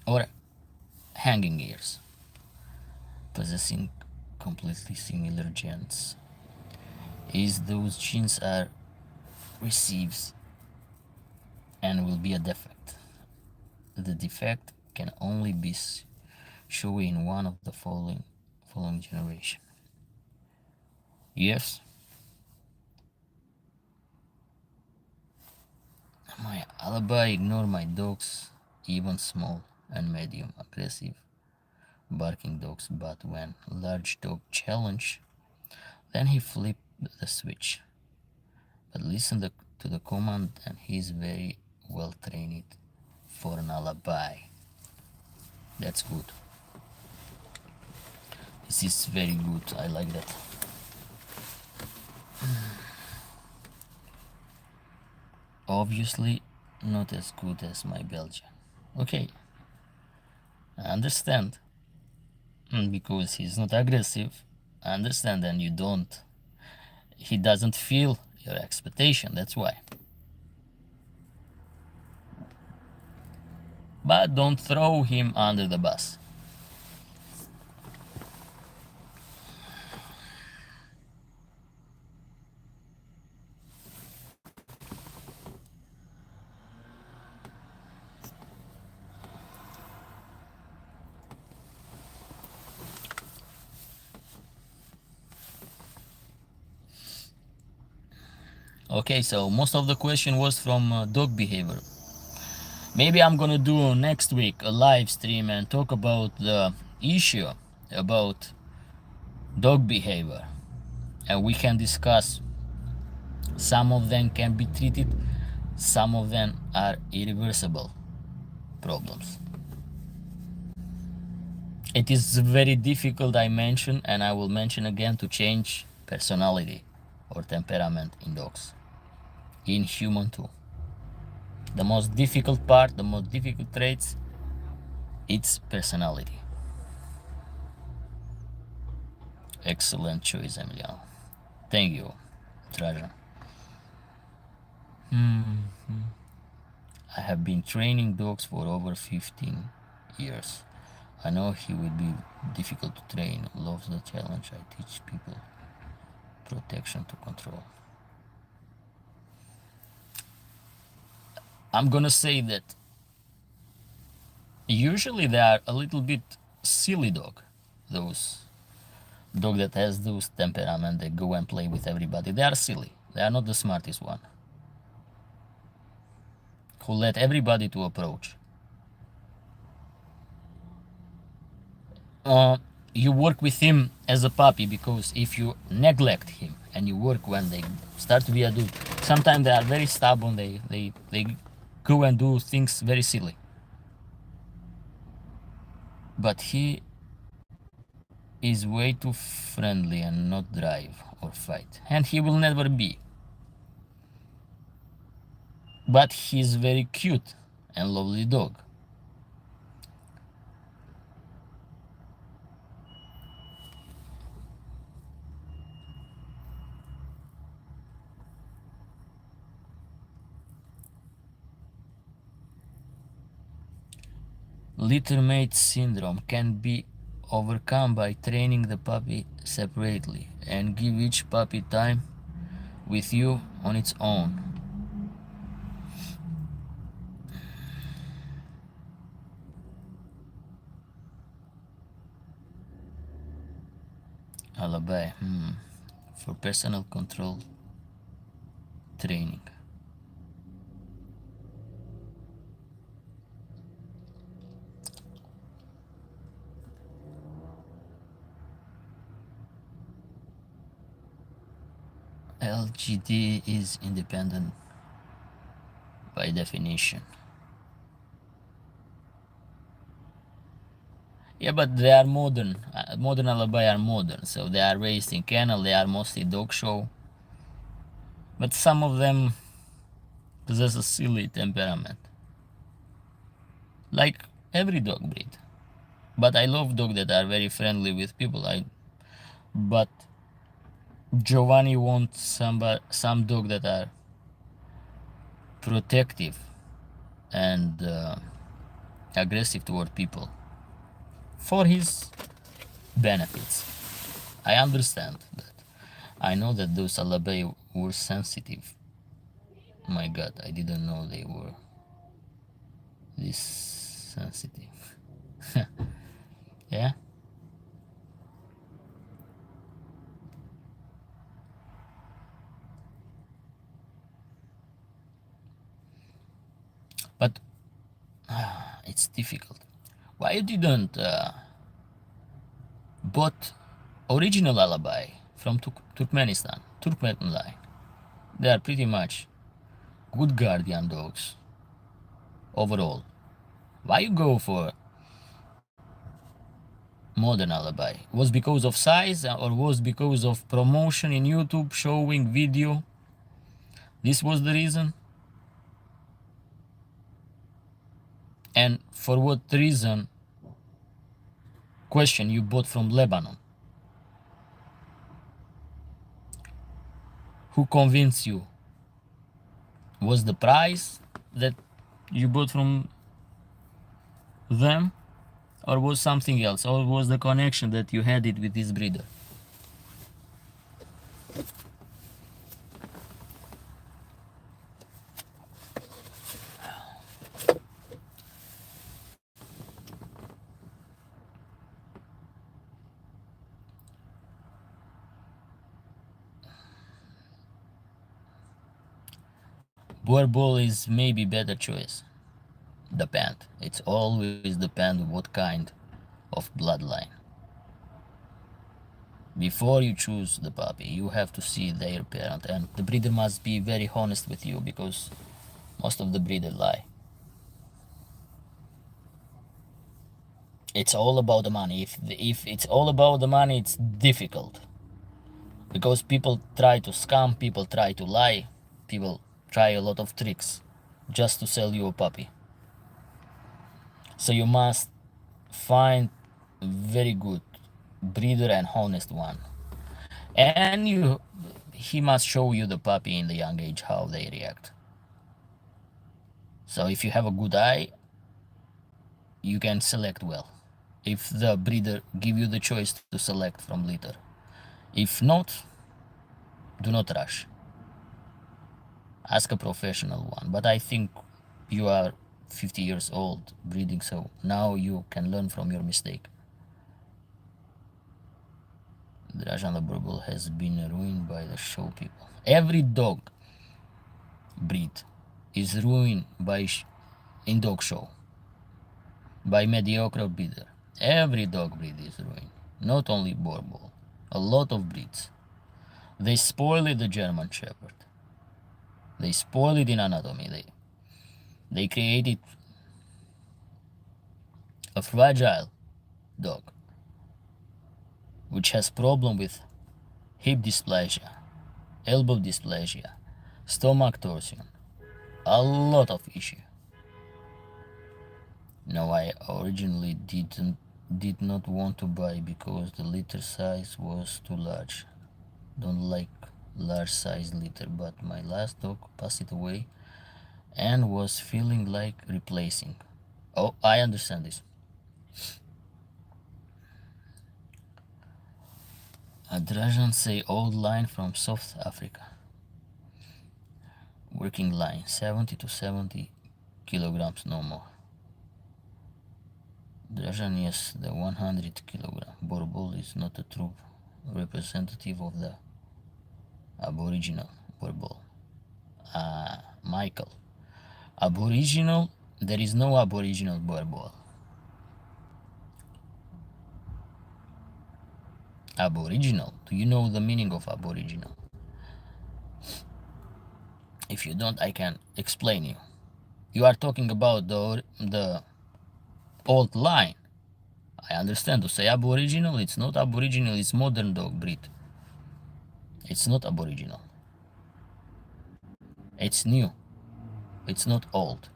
Or hanging ears? Possessing completely similar genes. Is those genes are receives and will be a defect. The defect can only be shown in one of the following generation. Yes. My alibi ignore my dogs, even small and medium aggressive barking dogs, but when large dog challenge, then he flipped the switch. But listen to the command and he is very well trained for an alibi. That's good. This is very good. I like that. Obviously not as good as my Belgian. Okay, I understand. Because he's not aggressive, I understand, and you don't. He doesn't feel your expectation, that's why. But don't throw him under the bus. Okay, so most of the question was from dog behavior. Maybe I'm gonna do next week a live stream and talk about the issue about dog behavior, and we can discuss. Some of them can be treated, some of them are irreversible problems. It is very difficult, I mentioned, and I will mention again, to change personality or temperament in dogs. In human too. The most difficult part, the most difficult traits, it's personality. Excellent choice, Emiliano. Thank you, Trajan. I have been training dogs for over 15 years. I know he will be difficult to train. Loves the challenge. I teach people protection to control. I'm gonna say that usually they are a little bit silly dog. Those dog that has those temperament, they go and play with everybody. They are silly. They are not the smartest one. Who let everybody to approach. You work with him as a puppy, because if you neglect him and you work when they start to be adult, sometimes they are very stubborn. They go and do things very silly. But he is way too friendly and not drive or fight, and he will never be. But he's very cute and lovely dog. Littermate syndrome can be overcome by training the puppy separately and give each puppy time with you on its own. Alabai, for personal control training. LGD is independent by definition. Yeah, but they are modern. Modern Alabai are modern, so they are raised in kennel. They are mostly dog show, but some of them possess a silly temperament, like every dog breed. But I love dogs that are very friendly with people. But Giovanni wants some dog that are protective and aggressive toward people for his benefits. I understand that. I know that those Alabai were sensitive. My God, I didn't know they were this sensitive. Yeah, but it's difficult. Why you didn't bought original Alabai from Turkmenistan, Turkmenline? They are pretty much good guardian dogs overall. Why you go for modern Alabai? Was because of size or was because of promotion in YouTube showing video? This was the reason. And for what reason? Question, you bought from Lebanon. Who convinced you? Was the price that you bought from them, or was something else, or was the connection that you had it with this breeder? Boer bull is maybe better choice. Depend. It's always depend what kind of bloodline. Before you choose the puppy, you have to see their parent, and the breeder must be very honest with you because most of the breeders lie. It's all about the money. If it's all about the money, it's difficult because people try to scam, people try to lie, people try a lot of tricks just to sell you a puppy. So you must find a very good breeder and honest one, and he must show you the puppy in the young age how they react. So if you have a good eye, you can select well. If the breeder give you the choice to select from litter, if not, do not rush. Ask a professional one. But I think you are 50 years old breeding, so now you can learn from your mistake. Drajan the Burble has been ruined by the show people. Every dog breed is ruined by in dog show by mediocre breeder. Every dog breed is ruined, not only Borbol. A lot of breeds. They spoiled the German Shepherd. They spoiled it in anatomy. They created a fragile dog. which has problem with hip dysplasia, elbow dysplasia, stomach torsion, a lot of issue. No, I originally did not want to buy because the litter size was too large. Don't like large size litter, but my last dog passed it away and was feeling like replacing. Oh, I understand this. Drajan say old line from South Africa. Working line 70 to 70 kilograms no more. Drajan, yes, the 100 kilogram Borbol is not a true representative of the Aboriginal Borbol. Michael, Aboriginal, there is no Aboriginal Borbol. Aboriginal, do you know the meaning of Aboriginal? If you don't, I can explain you. You are talking about the old line. I understand to say Aboriginal, it's not Aboriginal, it's modern dog breed. It's not Aboriginal. It's new. It's not old.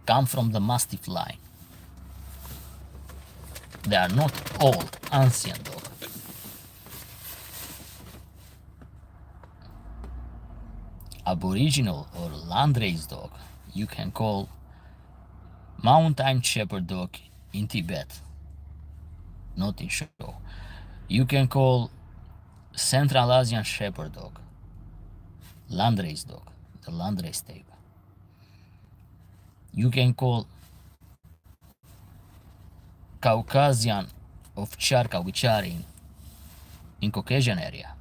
Come from the Mastiff line. They are not old, ancient dog. Aboriginal or landrace dog, you can call mountain shepherd dog in Tibet, not in show. You can call Central Asian shepherd dog, landrace dog, the landrace type. You can call Caucasian of Charka, which are in Caucasian area.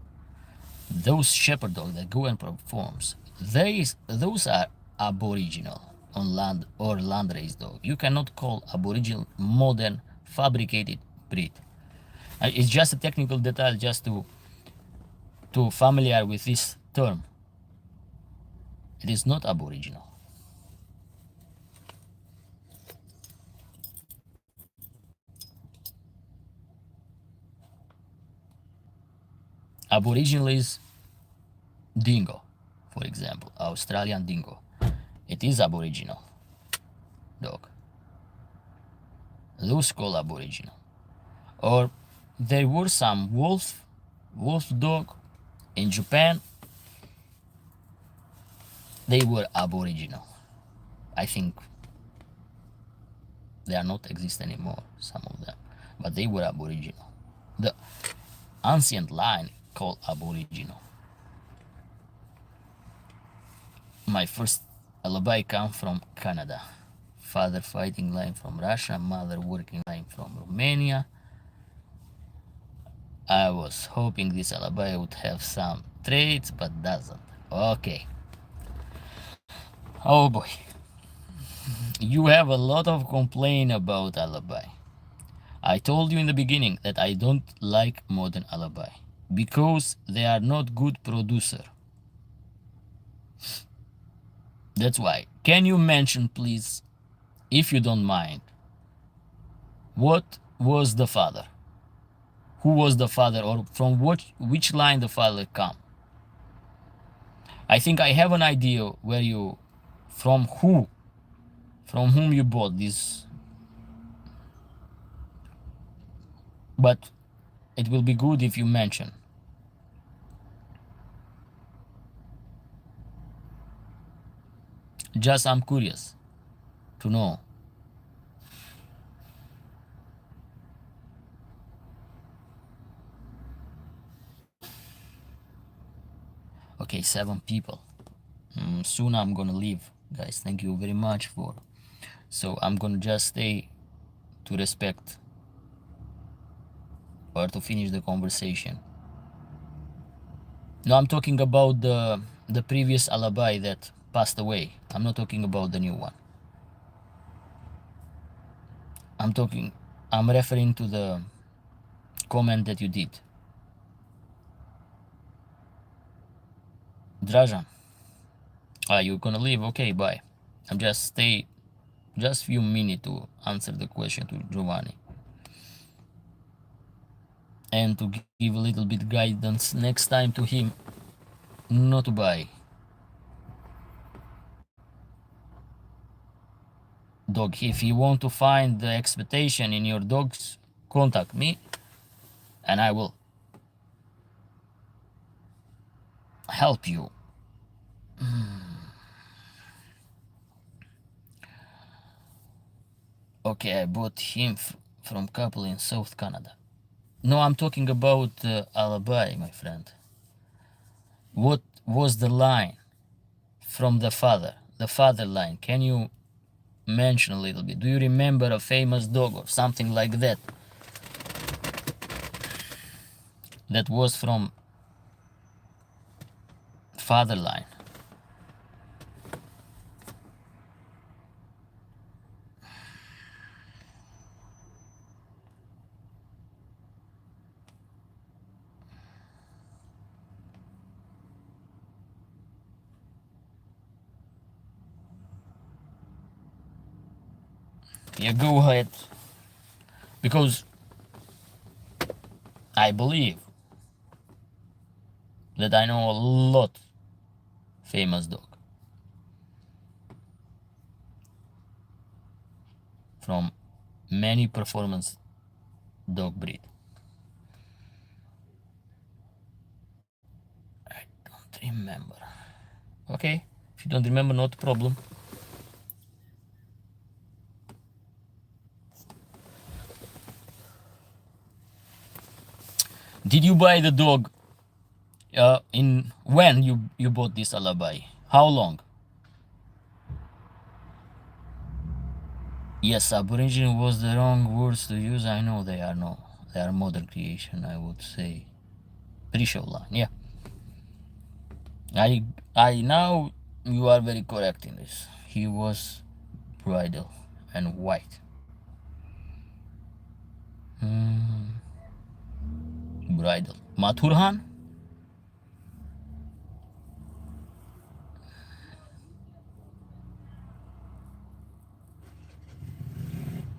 Those shepherd dogs that go and performs, those are aboriginal on land or landrace dog. You cannot call aboriginal modern fabricated breed. It's just a technical detail, just to familiar with this term. It is not aboriginal. Aboriginal is dingo, for example, Australian dingo. It is aboriginal dog. Those call aboriginal. Or there were some wolf dog in Japan. They were aboriginal. I think they are not exist anymore, some of them, but they were aboriginal. The ancient line called aboriginal. My first Alabai come from Canada. Father fighting line from Russia, mother working line from Romania. I was hoping this Alabai would have some traits, but doesn't. Okay. Oh boy. You have a lot of complaint about Alabai. I told you in the beginning that I don't like modern Alabai because they are not good producer. That's why. Can you mention, please, if you don't mind, what was the father? Who was the father, or from which line the father come? I think I have an idea where you, from whom you bought this, but it will be good if you mention. Just I'm curious to know. Okay, 7 people. Soon I'm gonna leave, guys. Thank you very much for. So I'm gonna just stay to respect or to finish the conversation. No, I'm talking about the previous Alabai that passed away. I'm not talking about the new one. I'm referring to the comment that you did. Drajan, you're gonna leave? Okay, bye. I'm just stay just few minutes to answer the question to Giovanni. and to give a little bit guidance next time to him not to buy dog. If you want to find the expectation in your dogs, contact me and I will help you. Okay, I bought him from couple in South Canada. No, I'm talking about Alabai, my friend. What was the line from the father line? Can you mention a little bit? Do you remember a famous dog or something like that? That was from father line. Yeah, go ahead. Because I believe that I know a lot famous dog from many performance dog breed. I don't remember. Okay, if you don't remember, not a problem. Did you buy the dog in when you bought this Alabai? How long? Yes, Aboriginal was the wrong words to use. I know they are no. They are modern creation, I would say. Pre-show line, yeah. I now you are very correct in this. He was bridal and white. Bridal. Mathurhan?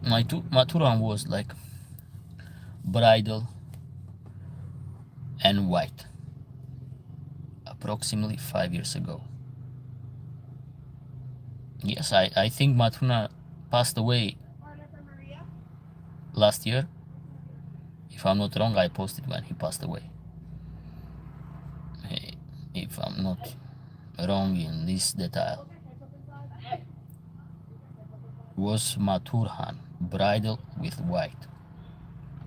Mathurhan was like bridal and white approximately 5 years ago. Yes, I think Mathurhan passed away last year. If I'm not wrong, I posted when he passed away. If I'm not wrong in this detail, was Mathurhan bridal with white,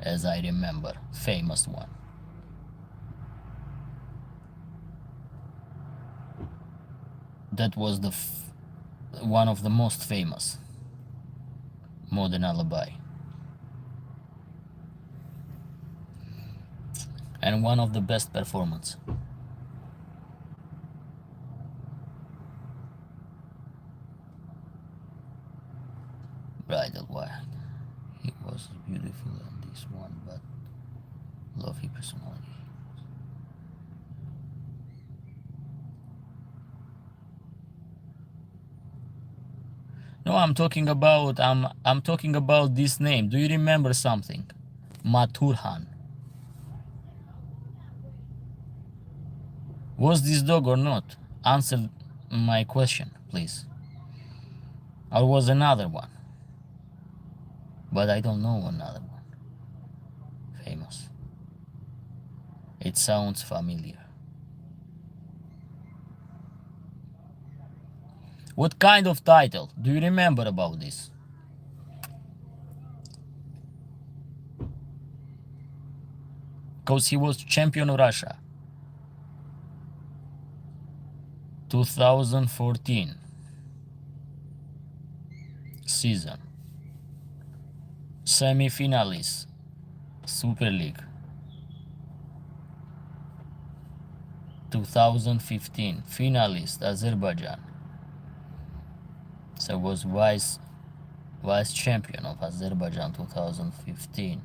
as I remember, famous one. That was the one of the most famous modern Alabai, and one of the best performance. Bridal white. He was beautiful in this one, but lovely personality. No, I'm talking about this name. Do you remember something? Mathurhan. Was this dog or not? Answer my question, please. Or was another one? But I don't know another one. Famous. It sounds familiar. What kind of title do you remember about this? Because he was champion of Russia 2014 season, semi-finalist Super League 2015 finalist Azerbaijan, so was vice champion of Azerbaijan 2015,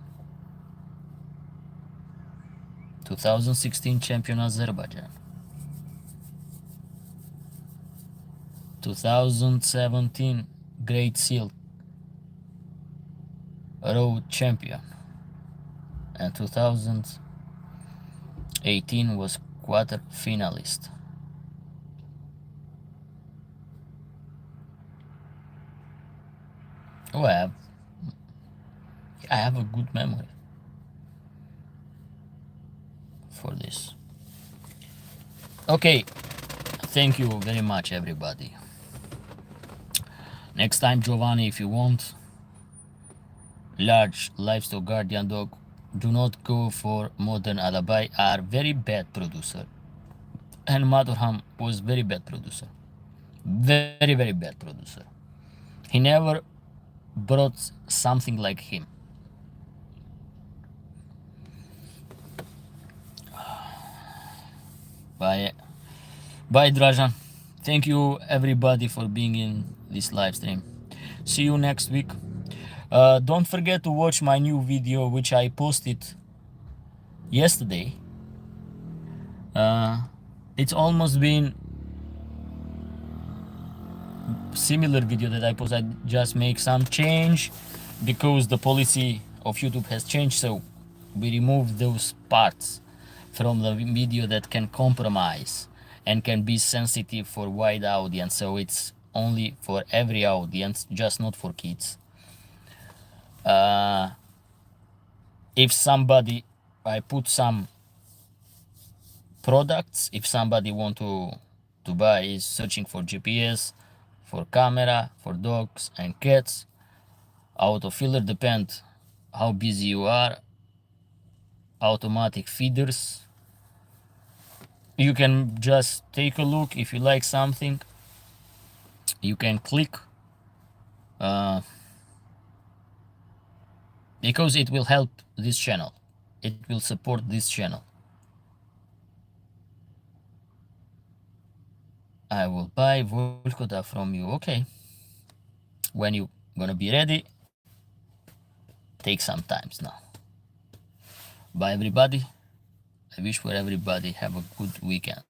2016 champion Azerbaijan, 2017 Great Seal Road champion, and 2018 was quarter finalist. Oh, I have a good memory for this. Okay, thank you very much, everybody. Next time, Giovanni, if you want large livestock guardian dog, do not go for modern Alabai, are very bad producer. And Madhurham was very bad producer. Very, very bad producer. He never brought something like him. Bye. Bye, Drajan. Thank you, everybody, for being in this live stream. See you next week. Don't forget to watch my new video, which I posted yesterday. It's almost been similar video that I posted. I just make some change because the policy of YouTube has changed, so we remove those parts from the video that can compromise and can be sensitive for wide audience, so it's only for every audience, just not for kids. If somebody, I put some products, if somebody want to buy, is searching for GPS, for camera, for dogs and cats, auto filler, depend how busy you are, automatic feeders. You can just take a look. If you like something, you can click, because it will help this channel, it will support this channel. I will buy Volkoda from you. Okay, when you gonna be ready, take some times now. Bye, everybody. I wish for everybody have a good weekend.